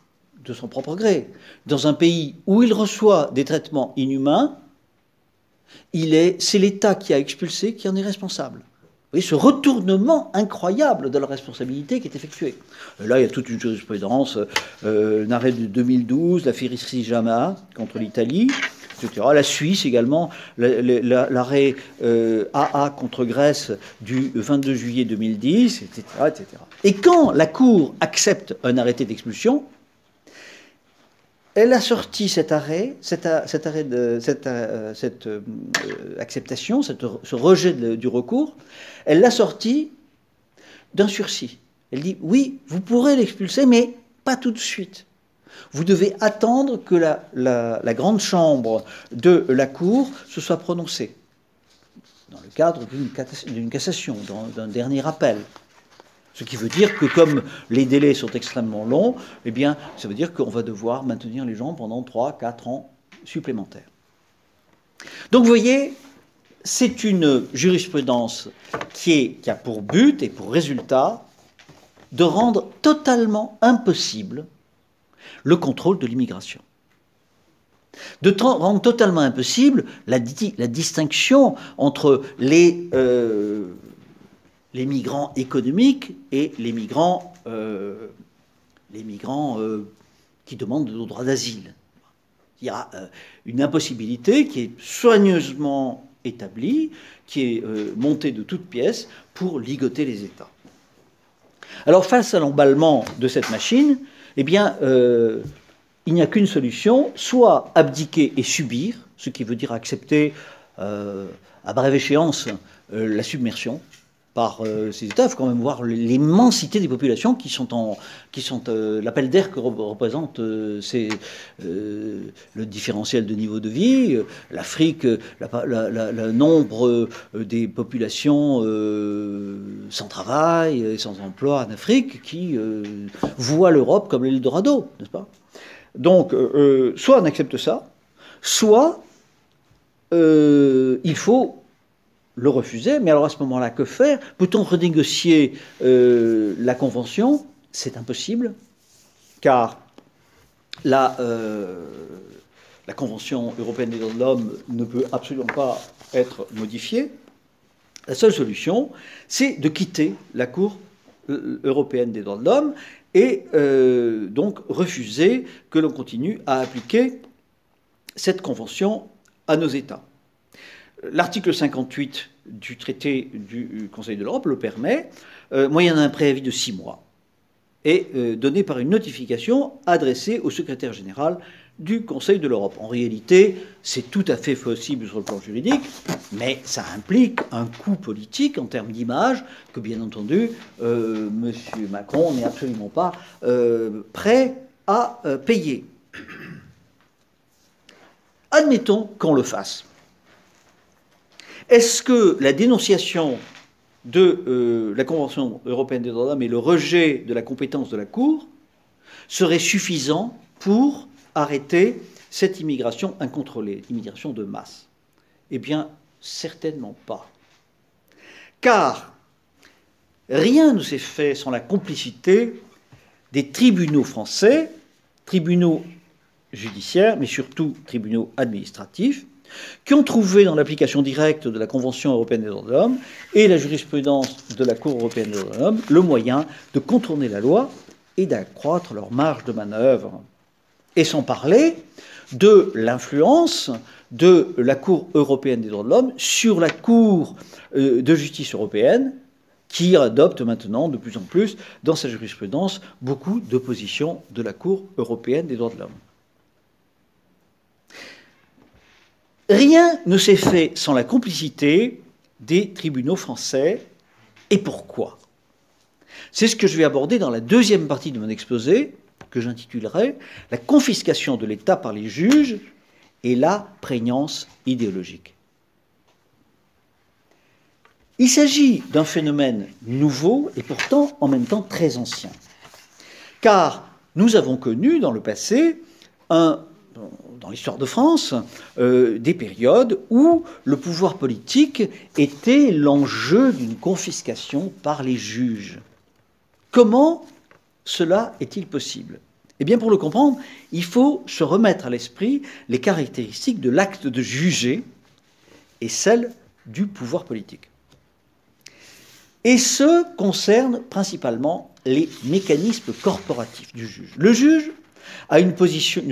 de son propre gré dans un pays où il reçoit des traitements inhumains, c'est l'État qui a expulsé qui en est responsable. Vous voyez, ce retournement incroyable de la responsabilité qui est effectué. Là, il y a toute une jurisprudence, un arrêt de 2012, la Firissi-Jama contre l'Italie, etc. La Suisse également, l'arrêt AA contre Grèce du 22 juillet 2010, etc., etc. Et quand la Cour accepte un arrêté d'expulsion, elle a sorti cette acceptation, ce rejet du recours, elle l'a sorti d'un sursis. Elle dit, oui, vous pourrez l'expulser, mais pas tout de suite. Vous devez attendre que la grande chambre de la Cour se soit prononcée, dans le cadre d'une cassation, d'un dernier appel. Ce qui veut dire que comme les délais sont extrêmement longs, eh bien, ça veut dire qu'on va devoir maintenir les gens pendant 3, 4 ans supplémentaires. Donc vous voyez, c'est une jurisprudence qui a pour but et pour résultat de rendre totalement impossible le contrôle de l'immigration. De rendre totalement impossible la distinction entre les migrants économiques et les migrants qui demandent le droit d'asile. Il y a une impossibilité qui est soigneusement établie, qui est montée de toutes pièces pour ligoter les États. Alors face à l'emballement de cette machine, eh bien, il n'y a qu'une solution, soit abdiquer et subir, ce qui veut dire accepter à brève échéance la submersion par ces États. Il faut quand même voir l'immensité des populations qui sont l'appel d'air que représente le différentiel de niveau de vie. L'Afrique, le nombre des populations sans travail et sans emploi en Afrique qui voient l'Europe comme l'Eldorado, n'est-ce pas? Donc, soit on accepte ça, soit il faut le refuser. Mais alors à ce moment-là, que faire? Peut-on renégocier la Convention? C'est impossible, car la Convention européenne des droits de l'homme ne peut absolument pas être modifiée. La seule solution, c'est de quitter la Cour européenne des droits de l'homme et donc refuser que l'on continue à appliquer cette Convention à nos États. L'article 58 du traité du Conseil de l'Europe le permet, moyennant un préavis de 6 mois, et donné par une notification adressée au secrétaire général du Conseil de l'Europe. En réalité, c'est tout à fait possible sur le plan juridique, mais ça implique un coût politique en termes d'image que, bien entendu, M. Macron n'est absolument pas prêt à payer. Admettons qu'on le fasse. Est-ce que la dénonciation de la Convention européenne des droits de l'homme et le rejet de la compétence de la Cour serait suffisant pour arrêter cette immigration incontrôlée, immigration de masse? Eh bien, certainement pas. Car rien ne s'est fait sans la complicité des tribunaux français, tribunaux judiciaires, mais surtout tribunaux administratifs, qui ont trouvé dans l'application directe de la Convention européenne des droits de l'homme et la jurisprudence de la Cour européenne des droits de l'homme le moyen de contourner la loi et d'accroître leur marge de manœuvre. Et sans parler de l'influence de la Cour européenne des droits de l'homme sur la Cour de justice européenne, qui adopte maintenant de plus en plus dans sa jurisprudence beaucoup de positions de la Cour européenne des droits de l'homme. Rien ne s'est fait sans la complicité des tribunaux français. Et pourquoi? C'est ce que je vais aborder dans la deuxième partie de mon exposé, que j'intitulerai « La confiscation de l'État par les juges et la prégnance idéologique ». Il s'agit d'un phénomène nouveau et pourtant en même temps très ancien. Car nous avons connu dans le passé, dans l'histoire de France, des périodes où le pouvoir politique était l'enjeu d'une confiscation par les juges. Comment cela est-il possible? Eh bien, pour le comprendre, il faut se remettre à l'esprit les caractéristiques de l'acte de juger et celles du pouvoir politique. Et ce concerne principalement les mécanismes corporatifs du juge. Le juge a une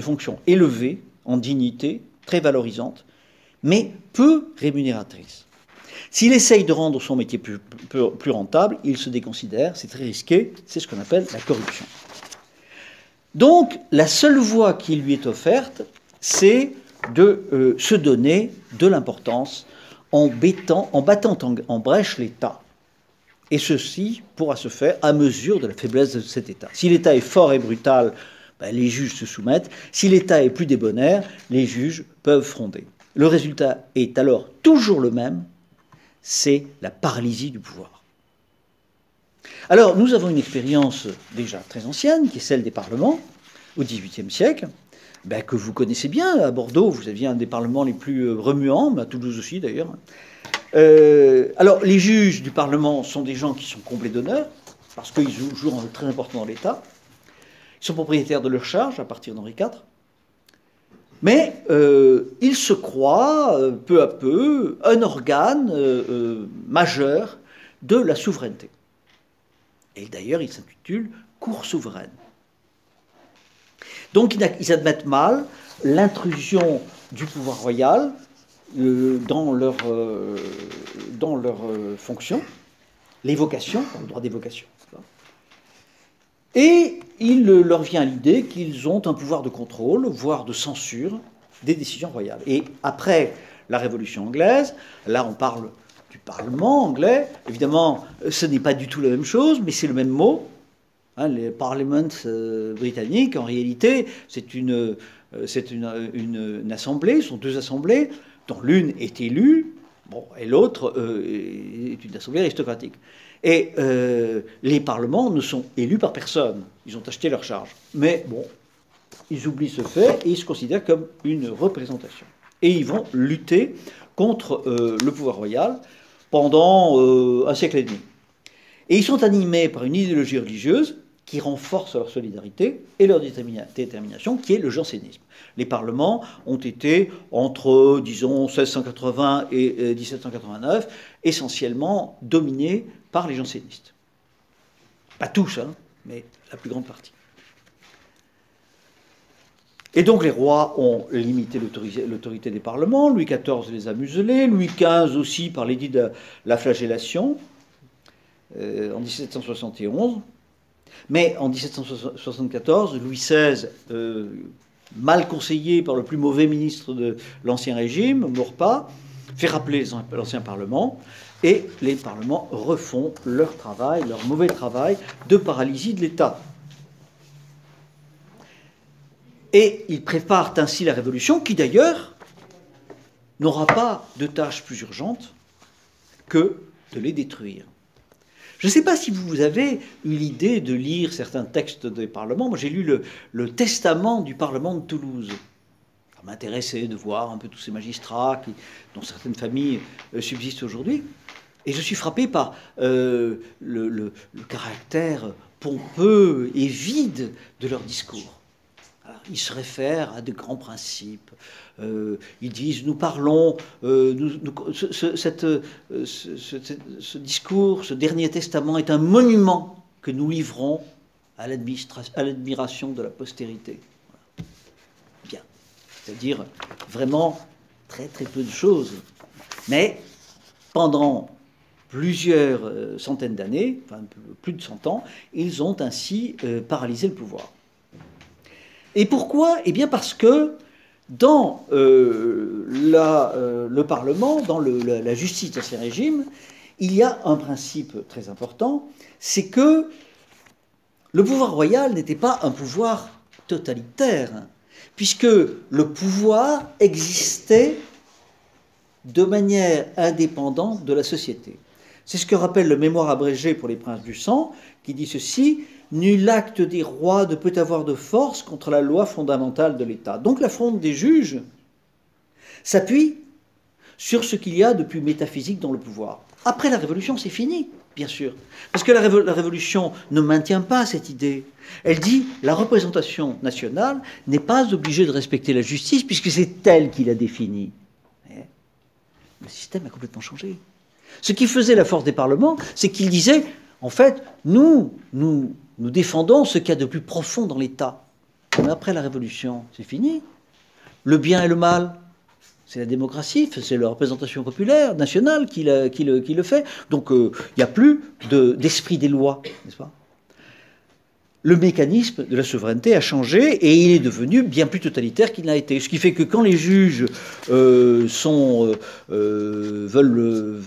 fonction élevée, en dignité, très valorisante, mais peu rémunératrice. S'il essaye de rendre son métier plus rentable, il se déconsidère, c'est très risqué, c'est ce qu'on appelle la corruption. Donc, la seule voie qui lui est offerte, c'est de se donner de l'importance en battant en brèche l'État. Et ceci pourra se faire à mesure de la faiblesse de cet État. Si l'État est fort et brutal, les juges se soumettent. Si l'État est plus débonnaire, les juges peuvent fronder. Le résultat est alors toujours le même, c'est la paralysie du pouvoir. Alors, nous avons une expérience déjà très ancienne, qui est celle des parlements, au XVIIIe siècle, que vous connaissez bien. À Bordeaux, vous aviez un des parlements les plus remuants, mais à Toulouse aussi d'ailleurs. Alors, les juges du Parlement sont des gens qui sont comblés d'honneur, parce qu'ils jouent un rôle très important dans l'État. Ils sont propriétaires de leurs charges à partir d'Henri IV. Mais ils se croient, peu à peu, un organe majeur de la souveraineté. Et d'ailleurs, ils s'intitulent Cour souveraine. Donc, ils admettent mal l'intrusion du pouvoir royal dans leur fonction, l'évocation, le droit d'évocation. Et il leur vient à l'idée qu'ils ont un pouvoir de contrôle, voire de censure, des décisions royales. Et après la Révolution anglaise, là on parle du Parlement anglais, évidemment ce n'est pas du tout la même chose, mais c'est le même mot. Les parlements britanniques, en réalité, c'est une assemblée, ce sont deux assemblées, dont l'une est élue, et l'autre est une assemblée aristocratique. Et les parlements ne sont élus par personne. Ils ont acheté leur charge. Mais ils oublient ce fait et ils se considèrent comme une représentation. Et ils vont lutter contre le pouvoir royal pendant un siècle et demi. Et ils sont animés par une idéologie religieuse qui renforce leur solidarité et leur détermination, qui est le jansénisme. Les parlements ont été, entre, disons, 1680 et 1789, essentiellement dominés par les jansénistes. Pas tous, mais la plus grande partie. Et donc les rois ont limité l'autorité des parlements. Louis XIV les a muselés, Louis XV aussi par l'édit de la flagellation, en 1771. Mais en 1774, Louis XVI, mal conseillé par le plus mauvais ministre de l'Ancien Régime, Maurepas, fait rappeler l'ancien Parlement, et les parlements refont leur travail, leur mauvais travail de paralysie de l'État. Et ils préparent ainsi la Révolution, qui d'ailleurs n'aura pas de tâche plus urgente que de les détruire. Je ne sais pas si vous avez eu l'idée de lire certains textes des parlements. Moi, j'ai lu le testament du Parlement de Toulouse. Ça m'intéressait de voir un peu tous ces magistrats dont certaines familles subsistent aujourd'hui. Et je suis frappé par le caractère pompeux et vide de leur discours. Alors, ils se réfèrent à de grands principes. Ils disent, nous parlons, ce discours, ce dernier testament est un monument que nous livrons à l'admiration de la postérité. Voilà. Bien. C'est-à-dire vraiment très très peu de choses. Mais pendant plusieurs centaines d'années, enfin plus de 100 ans, ils ont ainsi paralysé le pouvoir. Et pourquoi? Eh bien parce que dans le Parlement, dans la justice de ces régimes, il y a un principe très important, c'est que le pouvoir royal n'était pas un pouvoir totalitaire, puisque le pouvoir existait de manière indépendante de la société. C'est ce que rappelle le mémoire abrégé pour les princes du sang, qui dit ceci: « Nul acte des rois ne peut avoir de force contre la loi fondamentale de l'État. » Donc la fronde des juges s'appuie sur ce qu'il y a de plus métaphysique dans le pouvoir. Après la Révolution, c'est fini, bien sûr. Parce que la Révolution ne maintient pas cette idée. Elle dit la représentation nationale n'est pas obligée de respecter la justice puisque c'est elle qui la définit. Le système a complètement changé. Ce qui faisait la force des parlements, c'est qu'ils disaient, en fait, nous défendons ce qu'il y a de plus profond dans l'État. Mais après la Révolution, c'est fini. Le bien et le mal, c'est la démocratie, c'est la représentation populaire, nationale qui le fait. Donc il n'y a plus d'esprit des lois, n'est-ce pas? Le mécanisme de la souveraineté a changé et il est devenu bien plus totalitaire qu'il n'a été. Ce qui fait que quand les juges veulent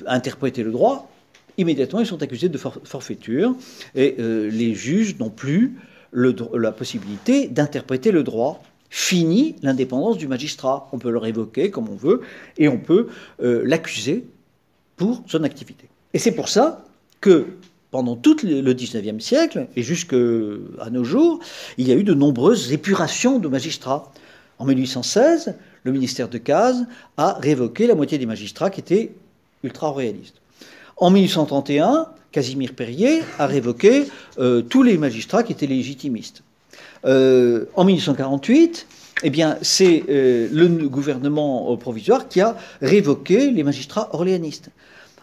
interpréter le droit, immédiatement ils sont accusés de forfaiture et les juges n'ont plus la possibilité d'interpréter le droit. Fini l'indépendance du magistrat. On peut le révoquer comme on veut et on peut l'accuser pour son activité. Et c'est pour ça que pendant tout le XIXe siècle et jusqu'à nos jours, il y a eu de nombreuses épurations de magistrats. En 1816, le ministère de Cazes a révoqué la moitié des magistrats qui étaient ultra-royalistes. En 1831, Casimir Périer a révoqué tous les magistrats qui étaient légitimistes. En 1848, eh bien, c'est le gouvernement provisoire qui a révoqué les magistrats orléanistes.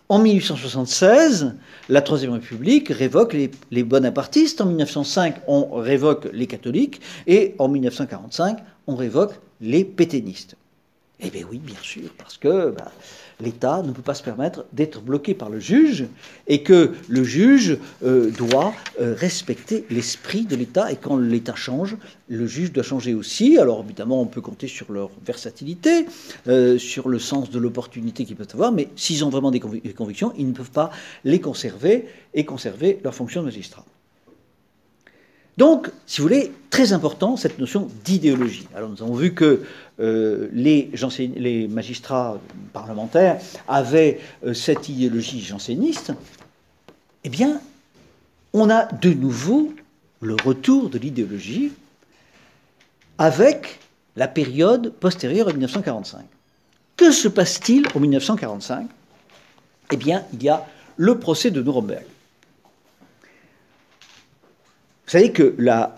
En 1876, la Troisième République révoque les bonapartistes. En 1905, on révoque les catholiques. Et en 1945, on révoque les pétainistes. Eh bien oui, bien sûr, parce que l'État ne peut pas se permettre d'être bloqué par le juge et que le juge doit respecter l'esprit de l'État. Et quand l'État change, le juge doit changer aussi. Alors évidemment, on peut compter sur leur versatilité, sur le sens de l'opportunité qu'ils peuvent avoir, mais s'ils ont vraiment des convictions, ils ne peuvent pas les conserver et conserver leur fonction de magistrat. Donc, si vous voulez, très important, cette notion d'idéologie. Alors, nous avons vu que les magistrats parlementaires avaient cette idéologie janséniste. Eh bien, on a de nouveau le retour de l'idéologie avec la période postérieure à 1945. Que se passe-t-il en 1945? Eh bien, il y a le procès de Nuremberg. Vous savez que la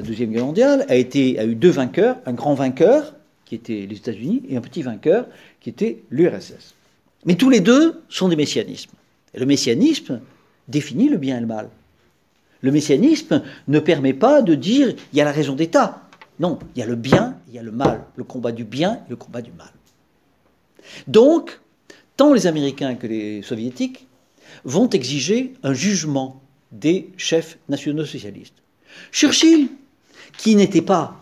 Deuxième Guerre mondiale a eu deux vainqueurs, un grand vainqueur, qui était les États-Unis, et un petit vainqueur, qui était l'URSS. Mais tous les deux sont des messianismes. Et le messianisme définit le bien et le mal. Le messianisme ne permet pas de dire il y a la raison d'État. Non, il y a le bien, il y a le mal. Le combat du bien et le combat du mal. Donc, tant les Américains que les Soviétiques vont exiger un jugement des chefs nationaux socialistes. Churchill, qui n'était pas,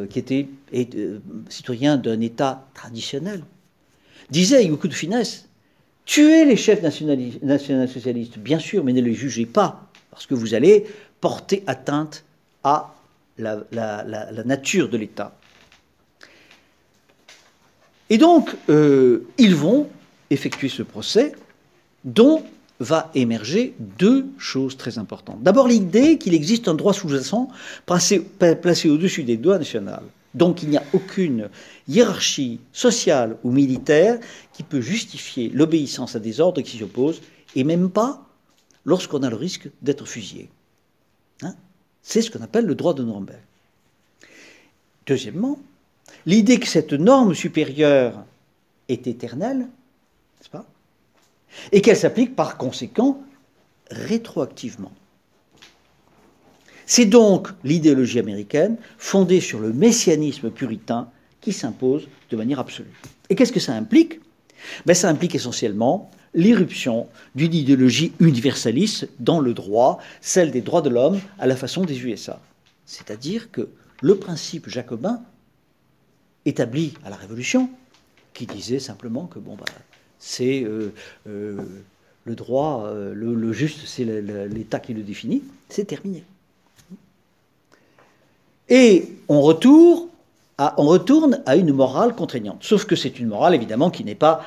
qui était citoyen d'un État traditionnel, disait avec beaucoup de finesse: tuez les chefs nationaux-socialistes, bien sûr, mais ne les jugez pas, parce que vous allez porter atteinte à la nature de l'État. Et donc, ils vont effectuer ce procès dont va émerger deux choses très importantes. D'abord, l'idée qu'il existe un droit sous-jacent placé au-dessus des lois nationales. Donc, il n'y a aucune hiérarchie sociale ou militaire qui peut justifier l'obéissance à des ordres qui s'y opposent, et même pas lorsqu'on a le risque d'être fusillé. Hein? C'est ce qu'on appelle le droit de Nuremberg. Deuxièmement, l'idée que cette norme supérieure est éternelle, n'est-ce pas ? Et qu'elle s'applique par conséquent rétroactivement. C'est donc l'idéologie américaine fondée sur le messianisme puritain qui s'impose de manière absolue. Et qu'est-ce que ça implique? Ben, ça implique essentiellement l'irruption d'une idéologie universaliste dans le droit, celle des droits de l'homme à la façon des USA. C'est-à-dire que le principe jacobin établi à la Révolution, qui disait simplement que bon, bah, c'est le droit, le juste, c'est l'État qui le définit, c'est terminé. Et on retourne à une morale contraignante. Sauf que c'est une morale, évidemment, qui n'est pas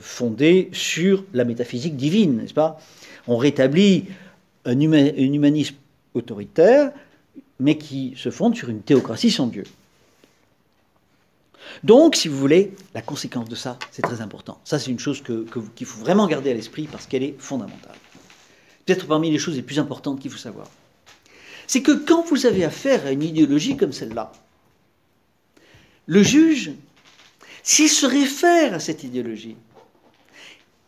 fondée sur la métaphysique divine, n'est-ce pas? On rétablit un humanisme autoritaire, mais qui se fonde sur une théocratie sans Dieu. Donc, si vous voulez, la conséquence de ça, c'est très important. Ça, c'est une chose qu'il faut vraiment garder à l'esprit parce qu'elle est fondamentale. Peut-être parmi les choses les plus importantes qu'il faut savoir. C'est que quand vous avez affaire à une idéologie comme celle-là, le juge, s'il se réfère à cette idéologie,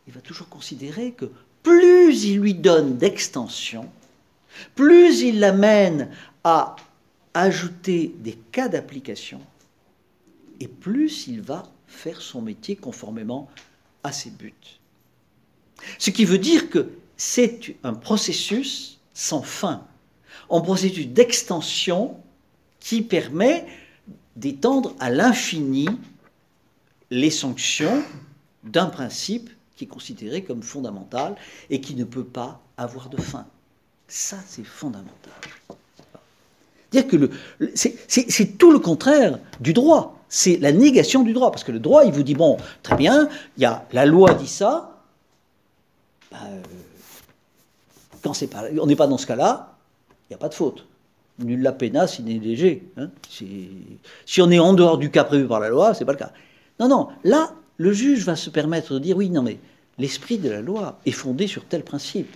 il va toujours considérer que plus il lui donne d'extension, plus il l'amène à ajouter des cas d'application, et plus il va faire son métier conformément à ses buts. Ce qui veut dire que c'est un processus sans fin, un processus d'extension qui permet d'étendre à l'infini les sanctions d'un principe qui est considéré comme fondamental et qui ne peut pas avoir de fin. Ça, c'est fondamental. C'est-à-dire que c'est tout le contraire du droit. C'est la négation du droit. Parce que le droit, il vous dit, bon, très bien, il y a, la loi dit ça, quand on n'est pas dans ce cas-là, il n'y a pas de faute. Nulla pena sine lege. Hein, si on est en dehors du cas prévu par la loi, ce n'est pas le cas. Non, non, là, le juge va se permettre de dire, oui, non, mais l'esprit de la loi est fondé sur tel principe.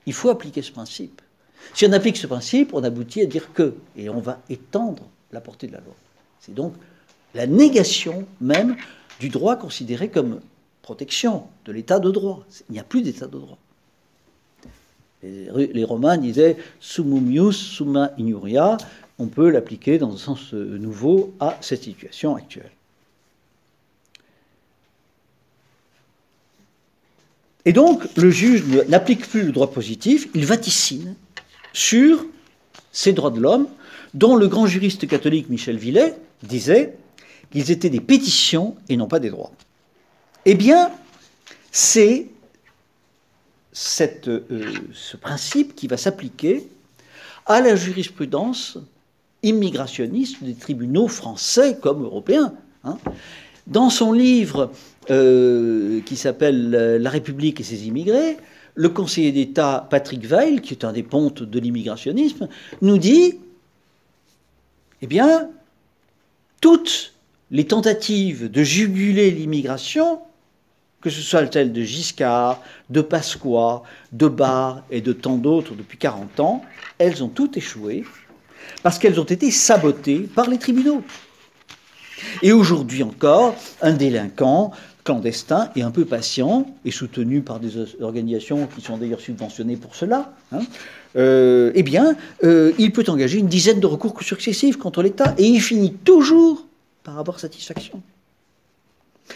Il faut appliquer ce principe. Si on applique ce principe, on aboutit à dire que, et on va étendre la portée de la loi. C'est donc la négation même du droit considéré comme protection de l'état de droit. Il n'y a plus d'état de droit. Les Romains disaient summum ius, summa ignoria. On peut l'appliquer dans un sens nouveau à cette situation actuelle. Et donc, le juge n'applique plus le droit positif, il vaticine sur ces droits de l'homme, dont le grand juriste catholique Michel Villet disait qu'ils étaient des pétitions et non pas des droits. Eh bien, c'est ce principe qui va s'appliquer à la jurisprudence immigrationniste des tribunaux français comme européens. Hein. Dans son livre qui s'appelle « La République et ses immigrés », le conseiller d'État Patrick Weil, qui est un des pontes de l'immigrationnisme, nous dit, eh bien, toutes les tentatives de juguler l'immigration, que ce soit celle de Giscard, de Pasqua, de Barre et de tant d'autres depuis 40 ans, elles ont toutes échoué parce qu'elles ont été sabotées par les tribunaux. Et aujourd'hui encore, un délinquant clandestin et un peu patient, et soutenu par des organisations qui sont d'ailleurs subventionnées pour cela, hein, eh bien, il peut engager une dizaine de recours successifs contre l'État, et il finit toujours par avoir satisfaction.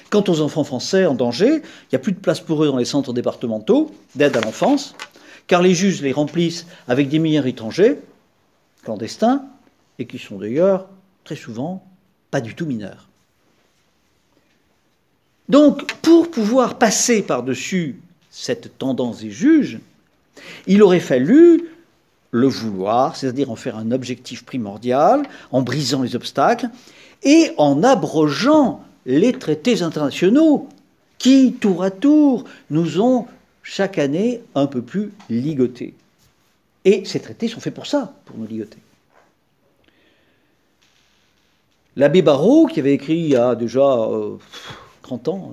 Quant aux enfants français en danger, il n'y a plus de place pour eux dans les centres départementaux d'aide à l'enfance, car les juges les remplissent avec des mineurs étrangers, clandestins, et qui sont d'ailleurs, très souvent, pas du tout mineurs. Donc, pour pouvoir passer par-dessus cette tendance des juges, il aurait fallu le vouloir, c'est-à-dire en faire un objectif primordial, en brisant les obstacles, et en abrogeant les traités internationaux qui, tour à tour, nous ont chaque année un peu plus ligotés. Et ces traités sont faits pour ça, pour nous ligoter. L'abbé Barrault, qui avait écrit il y a déjà 30 ans,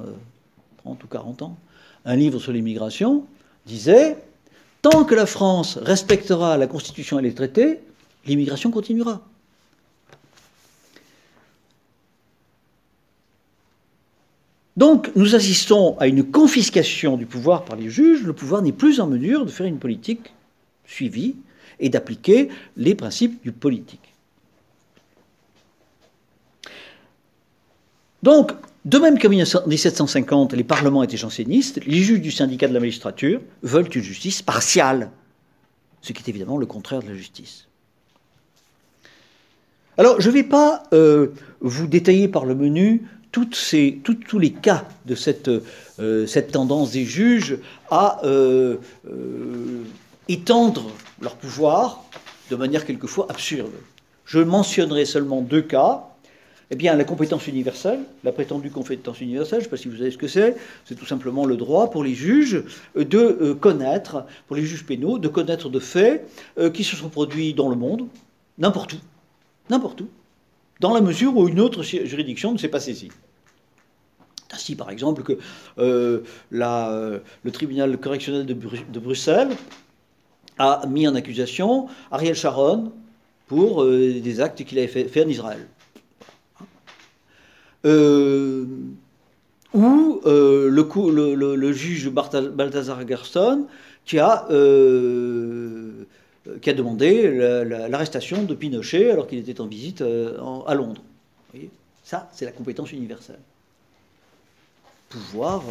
30 ou 40 ans, un livre sur l'immigration, disait « Tant que la France respectera la Constitution et les traités, l'immigration continuera ». Donc, nous assistons à une confiscation du pouvoir par les juges. Le pouvoir n'est plus en mesure de faire une politique suivie et d'appliquer les principes du politique. Donc, De même qu'en 1750, les parlements étaient jansénistes, les juges du syndicat de la magistrature veulent une justice partiale, ce qui est évidemment le contraire de la justice. Alors, je ne vais pas vous détailler par le menu tous les cas de cette tendance des juges à étendre leur pouvoir de manière quelquefois absurde. Je mentionnerai seulement 2 cas. Eh bien, la compétence universelle, la prétendue compétence universelle, je ne sais pas si vous savez ce que c'est tout simplement le droit pour les juges de connaître, pour les juges pénaux, de connaître de faits qui se sont produits dans le monde, n'importe où, dans la mesure où une autre juridiction ne s'est pas saisie. Ainsi, par exemple, que le tribunal correctionnel de Bruxelles a mis en accusation Ariel Sharon pour des actes qu'il avait fait en Israël. Ou le juge Balthazar Garston qui a demandé l'arrestation de Pinochet alors qu'il était en visite à Londres. Vous voyez, ça, c'est la compétence universelle. Pouvoir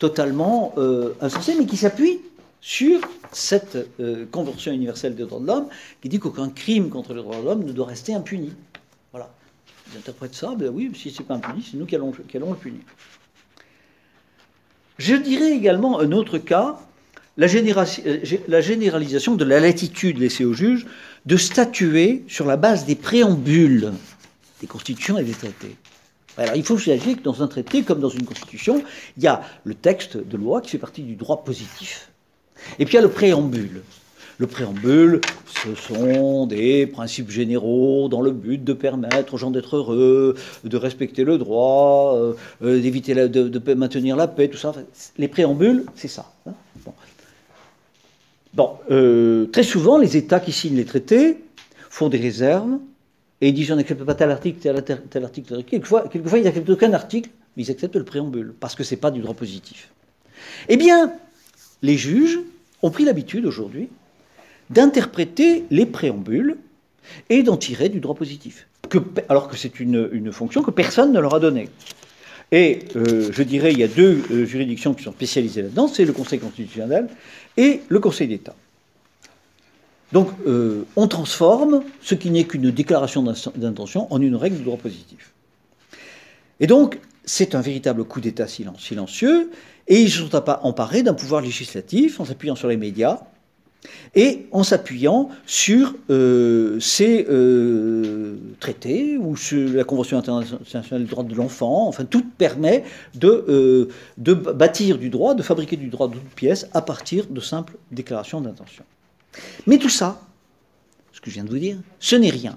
totalement insensé, mais qui s'appuie sur cette Convention universelle des droits de l'homme qui dit qu'aucun crime contre les droits de l'homme ne doit rester impuni. Voilà. Ils interprètent ça, ben oui, si c'est pas impuni, c'est nous qui allons le punir. Je dirais également un autre cas, la généralisation de la latitude laissée aux juges de statuer sur la base des préambules des constitutions et des traités. Alors, il faut s'imaginer que dans un traité, comme dans une constitution, il y a le texte de loi qui fait partie du droit positif. Et puis il y a le préambule. Le préambule, ce sont des principes généraux dans le but de permettre aux gens d'être heureux, de respecter le droit, d'éviter de maintenir la paix, tout ça. Les préambules, c'est ça. Hein. Très souvent, les États qui signent les traités font des réserves et ils disent on n'accepte pas tel article, tel article. Quelquefois, ils n'acceptent aucun article, mais ils acceptent le préambule, parce que ce n'est pas du droit positif. Eh bien, les juges ont pris l'habitude aujourd'hui d'interpréter les préambules et d'en tirer du droit positif, alors que c'est une fonction que personne ne leur a donnée. Et je dirais, il y a 2 juridictions qui sont spécialisées là-dedans, c'est le Conseil constitutionnel et le Conseil d'État. Donc, on transforme ce qui n'est qu'une déclaration d'intention en une règle du droit positif. Et donc, c'est un véritable coup d'État silencieux, et ils se sont emparés d'un pouvoir législatif en s'appuyant sur les médias et en s'appuyant sur ces traités ou sur la Convention internationale des droits de l'enfant. Enfin, tout permet de bâtir du droit, de fabriquer du droit de toutes pièces à partir de simples déclarations d'intention. Mais tout ça, ce que je viens de vous dire, ce n'est rien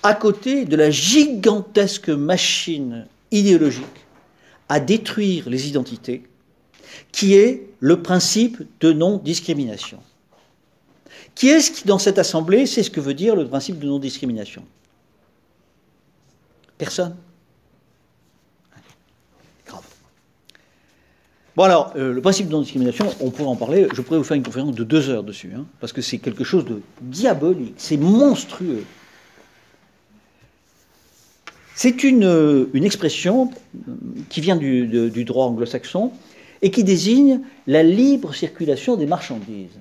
à côté de la gigantesque machine idéologique à détruire les identités, qui est le principe de non-discrimination. Qui est-ce qui, dans cette assemblée, sait ce que veut dire le principe de non-discrimination? Personne. Grave. Bon alors, le principe de non-discrimination, on pourrait en parler, je pourrais vous faire une conférence de 2 heures dessus, hein, parce que c'est quelque chose de diabolique, c'est monstrueux. C'est une expression qui vient du droit anglo-saxon et qui désigne la libre circulation des marchandises.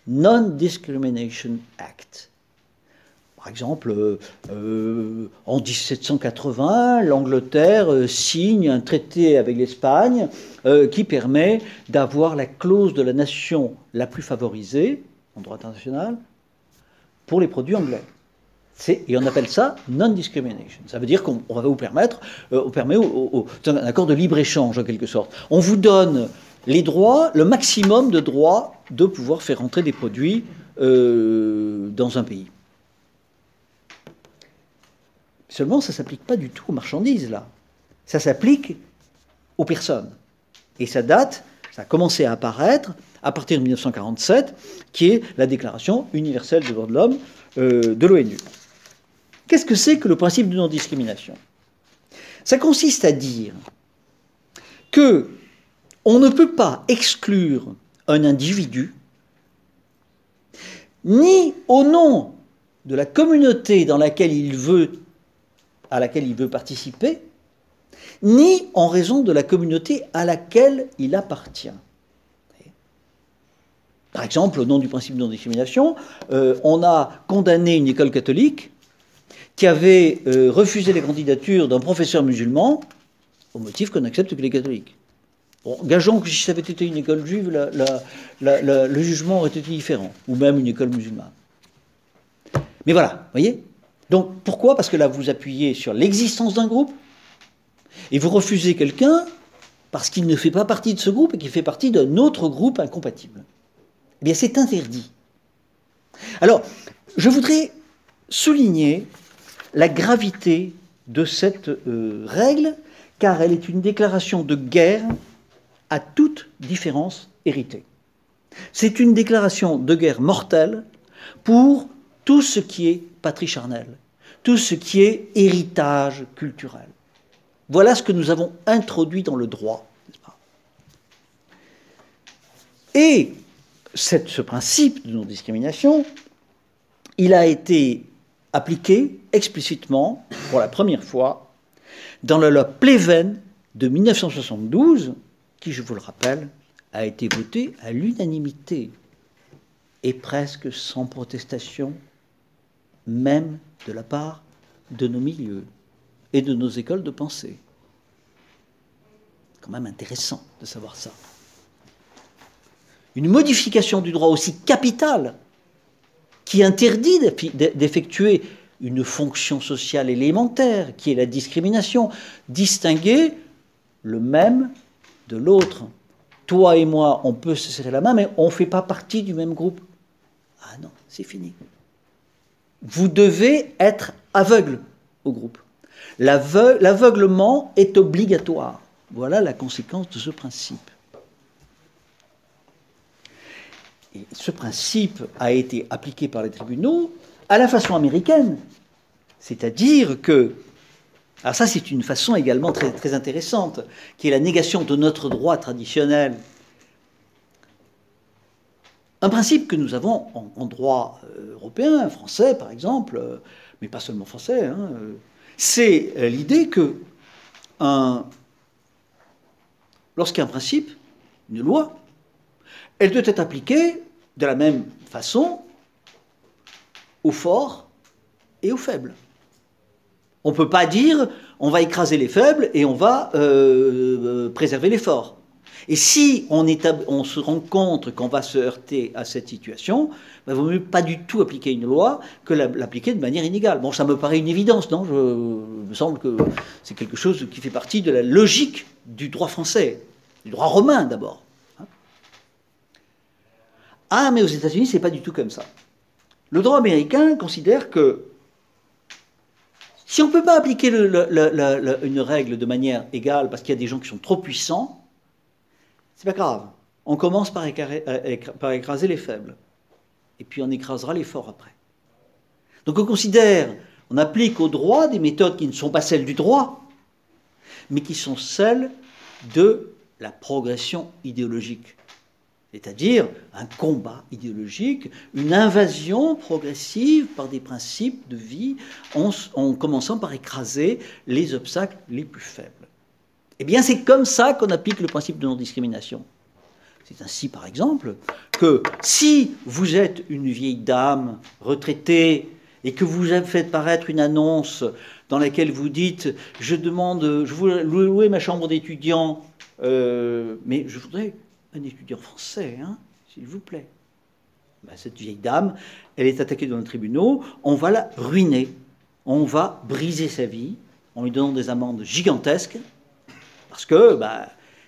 Non-Discrimination Act. Par exemple, en 1780, l'Angleterre signe un traité avec l'Espagne qui permet d'avoir la clause de la nation la plus favorisée en droit international pour les produits anglais. Et on appelle ça non-discrimination. Ça veut dire qu'on va vous permettre, c'est un accord de libre-échange en quelque sorte. On vous donne les droits, le maximum de droits de pouvoir faire entrer des produits dans un pays. Seulement, ça ne s'applique pas du tout aux marchandises, là. Ça s'applique aux personnes. Et ça a commencé à apparaître à partir de 1947, qui est la Déclaration universelle des droits de l'homme de l'ONU. Qu'est-ce que c'est que le principe de non-discrimination? Ça consiste à dire que on ne peut pas exclure un individu, ni au nom de la communauté à laquelle il veut participer, ni en raison de la communauté à laquelle il appartient. Par exemple, au nom du principe de non-discrimination, on a condamné une école catholique qui avait refusé les candidatures d'un professeur musulman au motif qu'on n'accepte que les catholiques. Bon, gageons que si ça avait été une école juive, le jugement aurait été différent, ou même une école musulmane. Mais voilà, vous voyez? Donc pourquoi? Parce que là, vous appuyez sur l'existence d'un groupe, et vous refusez quelqu'un parce qu'il ne fait pas partie de ce groupe et qu'il fait partie d'un autre groupe incompatible. Eh bien, c'est interdit. Alors, je voudrais souligner la gravité de cette règle, car elle est une déclaration de guerre à toute différence héritée. C'est une déclaration de guerre mortelle pour tout ce qui est patrie charnelle, tout ce qui est héritage culturel. Voilà ce que nous avons introduit dans le droit, n'est-ce pas? Et ce principe de non-discrimination, il a été appliqué explicitement, pour la première fois, dans la loi Pleven de 1972, qui, je vous le rappelle, a été votée à l'unanimité et presque sans protestation, même de la part de nos milieux et de nos écoles de pensée. C'est quand même intéressant de savoir ça. Une modification du droit aussi capitale qui interdit d'effectuer une fonction sociale élémentaire, qui est la discrimination, distinguer le même de l'autre. Toi et moi, on peut se serrer la main, mais on ne fait pas partie du même groupe. Ah non, c'est fini. Vous devez être aveugle au groupe. L'aveuglement est obligatoire. Voilà la conséquence de ce principe. Et ce principe a été appliqué par les tribunaux à la façon américaine. C'est-à-dire que, alors ça c'est une façon également très, très intéressante, qui est la négation de notre droit traditionnel. Un principe que nous avons en droit européen, français par exemple, mais pas seulement français, hein, c'est l'idée que lorsqu'il y a un principe, une loi, elle doit être appliquée de la même façon aux forts et aux faibles. On ne peut pas dire on va écraser les faibles et on va préserver les forts. Et si on se rend compte qu'on va se heurter à cette situation, il ne vaut mieux pas du tout appliquer une loi que l'appliquer de manière inégale. Bon, ça me paraît une évidence, non? Il me semble que c'est quelque chose qui fait partie de la logique du droit français, du droit romain d'abord. Ah, mais aux États-Unis, ce n'est pas du tout comme ça. Le droit américain considère que si on ne peut pas appliquer une règle de manière égale parce qu'il y a des gens qui sont trop puissants, c'est pas grave. On commence par écraser les faibles. Et puis on écrasera les forts après. Donc on applique au droit des méthodes qui ne sont pas celles du droit, mais qui sont celles de la progression idéologique. C'est-à-dire un combat idéologique, une invasion progressive par des principes de vie, en commençant par écraser les obstacles les plus faibles. Eh bien, c'est comme ça qu'on applique le principe de non-discrimination. C'est ainsi, par exemple, que si vous êtes une vieille dame retraitée et que vous faites paraître une annonce dans laquelle vous dites « je veux louer ma chambre d'étudiant, mais je voudrais un étudiant français, hein, s'il vous plaît. » Ben, cette vieille dame, elle est attaquée dans les tribunaux, on va la ruiner, on va briser sa vie en lui donnant des amendes gigantesques, parce que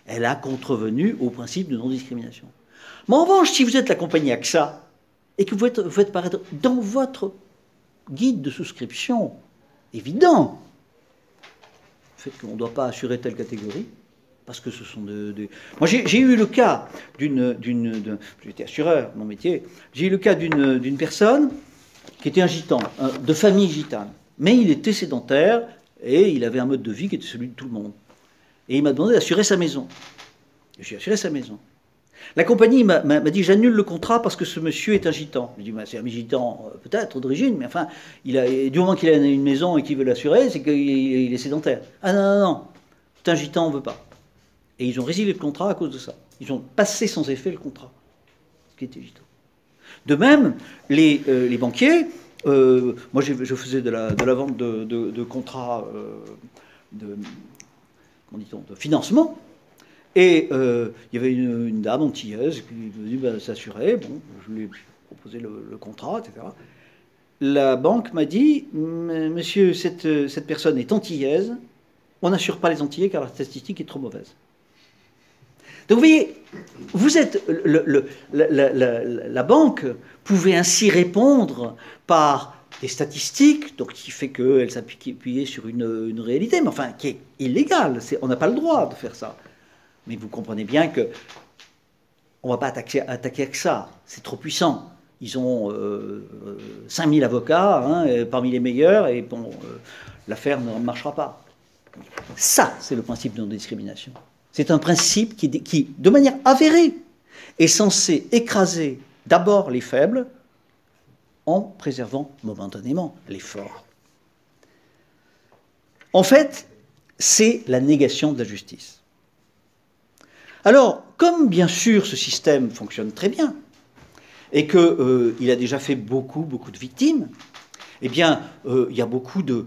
elle a contrevenu au principe de non-discrimination. Mais en revanche, si vous êtes la compagnie AXA et que vous faites paraître dans votre guide de souscription évident le fait qu'on ne doit pas assurer telle catégorie, parce que ce sont Moi, j'ai eu le cas j'étais assureur, mon métier, j'ai eu le cas d'une personne qui était un gitan, de famille gitane, mais il était sédentaire et il avait un mode de vie qui était celui de tout le monde. Et il m'a demandé d'assurer sa maison. J'ai assuré sa maison. La compagnie m'a dit j'annule le contrat parce que ce monsieur est un gitan. Je lui ai dit c'est un gitan peut-être d'origine, mais enfin, du moment qu'il a une maison et qu'il veut l'assurer, c'est qu'il est sédentaire. Ah non, non, non. c'est un gitan, on ne veut pas. Et ils ont résilié le contrat à cause de ça. Ils ont passé sans effet le contrat, ce qui était gitan. De même, les banquiers, moi je faisais de la vente de contrats comment dit-on, de financement, et il y avait une dame antillaise qui venait s'assurer, bon, je lui ai proposé le contrat, etc. La banque m'a dit, monsieur, cette personne est antillaise, on n'assure pas les Antillais car la statistique est trop mauvaise. Donc vous voyez, vous êtes la banque pouvait ainsi répondre par des statistiques, donc qui fait qu'elle s'appuyait sur une réalité, mais enfin qui est illégale. On n'a pas le droit de faire ça. Mais vous comprenez bien que on ne va pas attaquer avec ça. C'est trop puissant. Ils ont 5000 avocats, hein, parmi les meilleurs, et bon, l'affaire ne marchera pas. Ça, c'est le principe de non-discrimination. C'est un principe qui, de manière avérée, est censé écraser d'abord les faibles en préservant momentanément les forts. En fait, c'est la négation de la justice. Alors, comme bien sûr ce système fonctionne très bien, et qu'il a déjà fait beaucoup de victimes, eh bien, il y a beaucoup de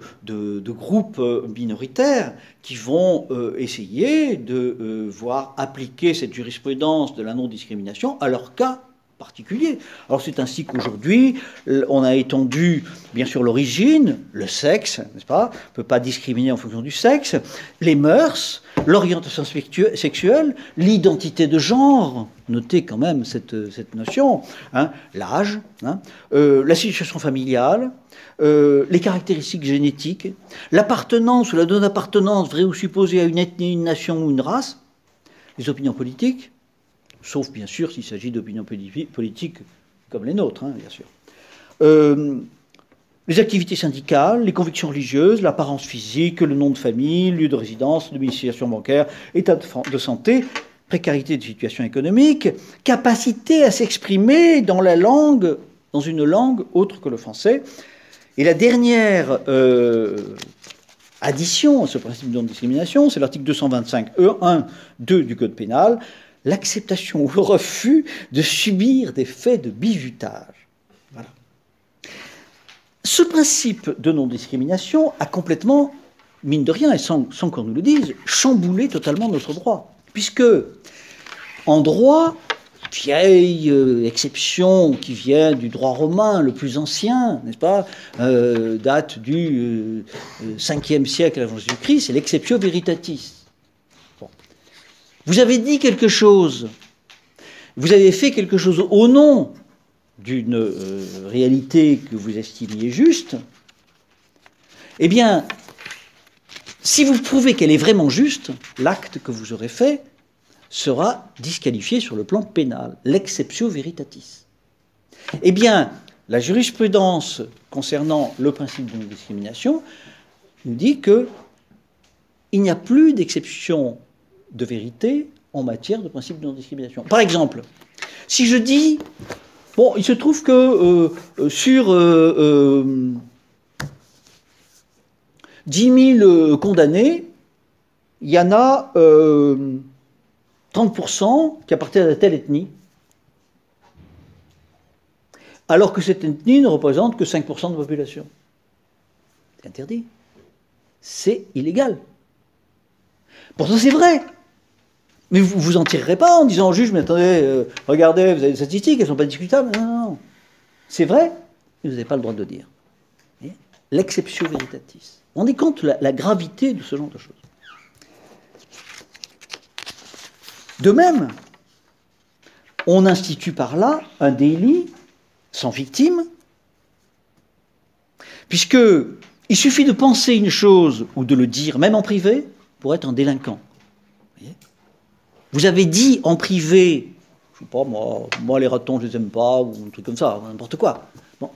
groupes minoritaires qui vont essayer de voir appliquer cette jurisprudence de la non-discrimination à leur cas particulier. Alors c'est ainsi qu'aujourd'hui, on a étendu, bien sûr, l'origine, le sexe, n'est-ce pas ? On ne peut pas discriminer en fonction du sexe, les mœurs, l'orientation sexuelle, l'identité de genre, notez quand même cette notion, hein, l'âge, hein, la situation familiale, les caractéristiques génétiques, l'appartenance ou la non-appartenance, vraie ou supposée, à une ethnie, une nation ou une race, les opinions politiques, sauf bien sûr s'il s'agit d'opinions politiques comme les nôtres, hein, bien sûr. Les activités syndicales, les convictions religieuses, l'apparence physique, le nom de famille, lieu de résidence, domiciliation bancaire, état de santé, précarité de situation économique, capacité à s'exprimer dans une langue autre que le français. Et la dernière addition à ce principe de non-discrimination, c'est l'article 225E1, 2 du Code pénal, l'acceptation ou le refus de subir des faits de bizutage. Voilà. Ce principe de non-discrimination a complètement, mine de rien, et sans qu'on nous le dise, chamboulé totalement notre droit. Puisque, en droit, vieille exception qui vient du droit romain, le plus ancien, n'est-ce pas, date du 5e siècle avant Jésus-Christ, c'est l'exceptio veritatis. Bon. Vous avez dit quelque chose, vous avez fait quelque chose au nom d'une réalité que vous estimiez juste, eh bien, si vous prouvez qu'elle est vraiment juste, l'acte que vous aurez fait sera disqualifié sur le plan pénal, l'exceptio veritatis. Eh bien, la jurisprudence concernant le principe de non-discrimination nous dit qu'il n'y a plus d'exception de vérité en matière de principe de non-discrimination. Par exemple, si je dis, bon, il se trouve que sur 10 000 condamnés, il y en a 30% qui appartiennent à telle ethnie, alors que cette ethnie ne représente que 5% de la population. C'est interdit. C'est illégal. Pourtant, c'est vrai. Mais vous vous en tirerez pas en disant au juge, mais attendez, regardez, vous avez des statistiques, elles ne sont pas discutables. Non, non, non. C'est vrai, mais vous n'avez pas le droit de le dire. L'exceptio veritatis. Vous vous rendez compte la gravité de ce genre de choses. De même, on institue par là un délit sans victime, puisqu'il suffit de penser une chose ou de le dire, même en privé, pour être un délinquant. Vous avez dit en privé, je ne sais pas, moi les ratons je ne les aime pas, ou un truc comme ça, n'importe quoi. Bon,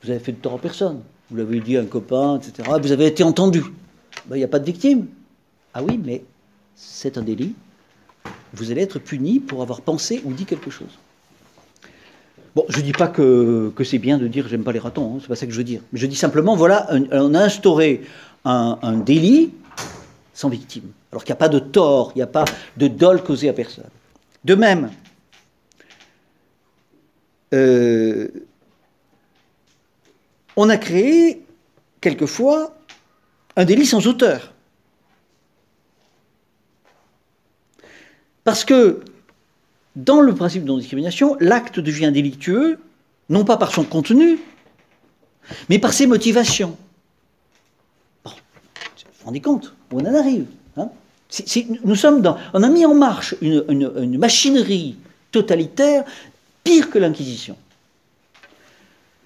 vous avez fait de tort à personne. Vous l'avez dit à un copain, etc. Vous avez été entendu. Il n'y a pas de victime. Ah oui, mais c'est un délit. Vous allez être puni pour avoir pensé ou dit quelque chose. Bon, je ne dis pas que c'est bien de dire j'aime pas les ratons, hein, c'est pas ça que je veux dire. Mais je dis simplement, voilà, on a instauré un délit sans victime, alors qu'il n'y a pas de tort, il n'y a pas de dol causé à personne. De même, on a créé, quelquefois, un délit sans auteur. Parce que, dans le principe de non-discrimination, l'acte devient délictueux, non pas par son contenu, mais par ses motivations. Bon, vous vous rendez compte, on en arrive. Hein, nous sommes on a mis en marche une machinerie totalitaire pire que l'Inquisition.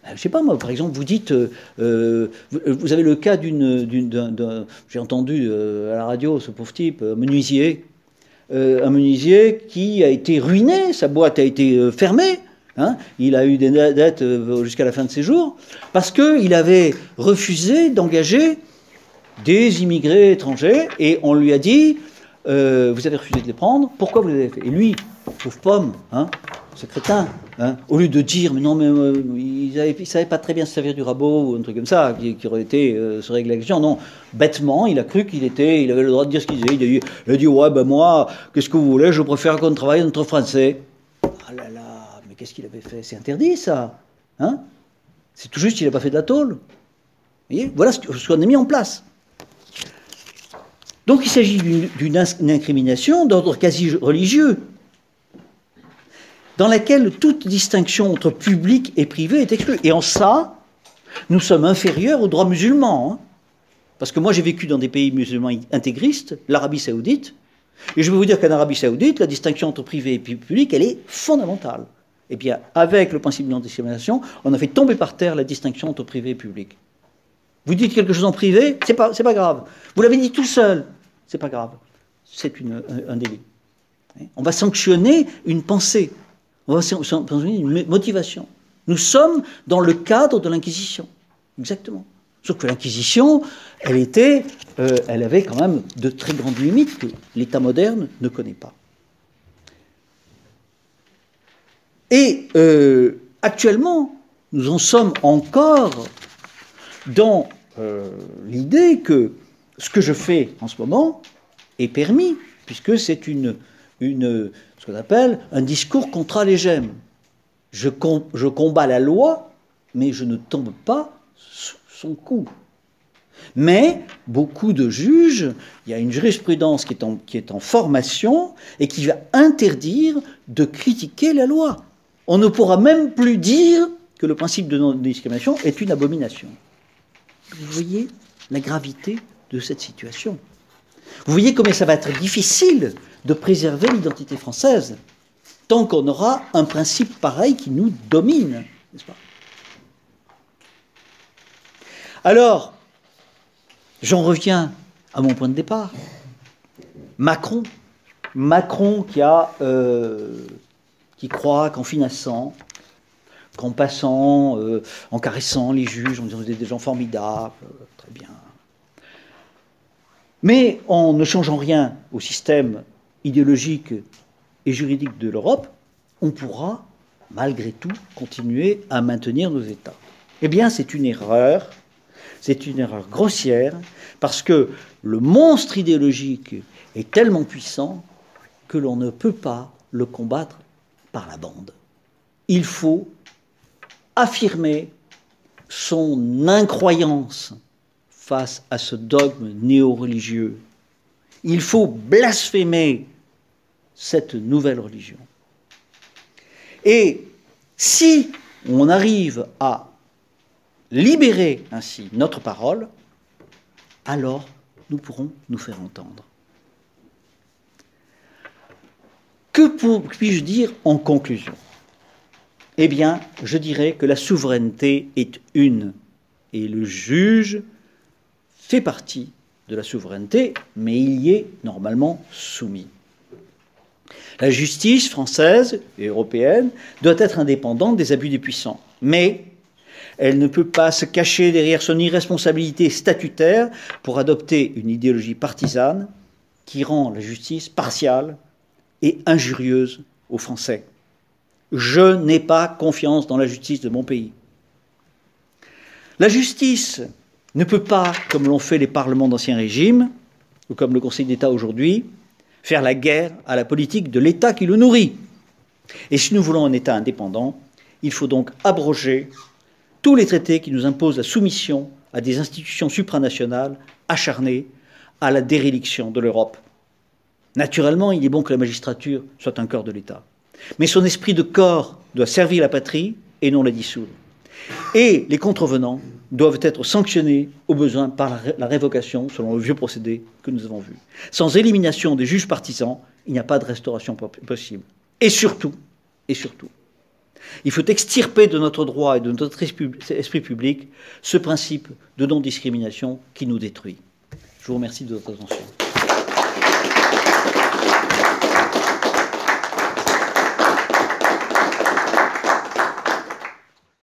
Je ne sais pas, moi, par exemple, vous dites, vous avez le cas j'ai entendu à la radio, ce pauvre type, un menuisier qui a été ruiné, sa boîte a été fermée, hein, il a eu des dettes jusqu'à la fin de ses jours, parce qu'il avait refusé d'engager des immigrés étrangers, et on lui a dit, vous avez refusé de les prendre, pourquoi vous l'avez fait? Et lui, pauvre pomme, hein, ce crétin, hein, au lieu de dire, mais non, mais il ne savait pas très bien se servir du rabot, ou un truc comme ça, qui aurait été se régler la question, non, bêtement, il a cru il avait le droit de dire ce qu'il disait, il a dit, ouais, ben moi, qu'est-ce que vous voulez, je préfère qu'on travaille entre Français. Ah là là, mais qu'est-ce qu'il avait fait? C'est interdit, ça, hein? C'est tout juste qu'il n'a pas fait de la tôle. Vous voyez, voilà ce qu'on a mis en place. Donc il s'agit d'une incrimination d'ordre quasi religieux, dans laquelle toute distinction entre public et privé est exclue. Et en ça, nous sommes inférieurs aux droits musulmans. Hein. Parce que moi, j'ai vécu dans des pays musulmans intégristes, l'Arabie saoudite, et je peux vous dire qu'en Arabie saoudite, la distinction entre privé et public, elle est fondamentale. Eh bien, avec le principe de non-discrimination, on a fait tomber par terre la distinction entre privé et public. Vous dites quelque chose en privé, c'est pas grave. Vous l'avez dit tout seul, c'est pas grave. C'est un délit. On va sanctionner une pensée. On va sanctionner une motivation. Nous sommes dans le cadre de l'Inquisition. Exactement. Sauf que l'Inquisition, elle avait quand même de très grandes limites que l'État moderne ne connaît pas. Et actuellement, nous en sommes encore dans l'idée que ce que je fais en ce moment est permis, puisque c'est ce qu'on appelle un discours contra legem. Je combats la loi, mais je ne tombe pas sous son coup. Mais beaucoup de juges, il y a une jurisprudence qui est en formation et qui va interdire de critiquer la loi. On ne pourra même plus dire que le principe de non-discrimination est une abomination. Vous voyez la gravité de cette situation. Vous voyez combien ça va être difficile de préserver l'identité française tant qu'on aura un principe pareil qui nous domine, n'est-ce pas? Alors, j'en reviens à mon point de départ. Macron qui croit qu'en finassant, qu'en passant, en caressant les juges, en disant vous êtes des gens formidables, très bien. Mais en ne changeant rien au système idéologique et juridique de l'Europe, on pourra, malgré tout, continuer à maintenir nos États. Eh bien, c'est une erreur grossière, parce que le monstre idéologique est tellement puissant que l'on ne peut pas le combattre par la bande. Il faut affirmer son incroyance face à ce dogme néo-religieux. Il faut blasphémer cette nouvelle religion. Et si on arrive à libérer ainsi notre parole, alors nous pourrons nous faire entendre. Que puis-je dire en conclusion? Eh bien, je dirais que la souveraineté est une, et le juge fait partie de la souveraineté, mais il y est normalement soumis. La justice française et européenne doit être indépendante des abus des puissants, mais elle ne peut pas se cacher derrière son irresponsabilité statutaire pour adopter une idéologie partisane qui rend la justice partiale et injurieuse aux Français. Je n'ai pas confiance dans la justice de mon pays. La justice ne peut pas, comme l'ont fait les parlements d'Ancien Régime, ou comme le Conseil d'État aujourd'hui, faire la guerre à la politique de l'État qui le nourrit. Et si nous voulons un État indépendant, il faut donc abroger tous les traités qui nous imposent la soumission à des institutions supranationales acharnées à la déréliction de l'Europe. Naturellement, il est bon que la magistrature soit un corps de l'État. Mais son esprit de corps doit servir la patrie et non la dissoudre. Et les contrevenants doivent être sanctionnés au besoin par la révocation selon le vieux procédé que nous avons vu. Sans élimination des juges partisans, il n'y a pas de restauration possible. Et surtout, il faut extirper de notre droit et de notre esprit public ce principe de non-discrimination qui nous détruit. Je vous remercie de votre attention.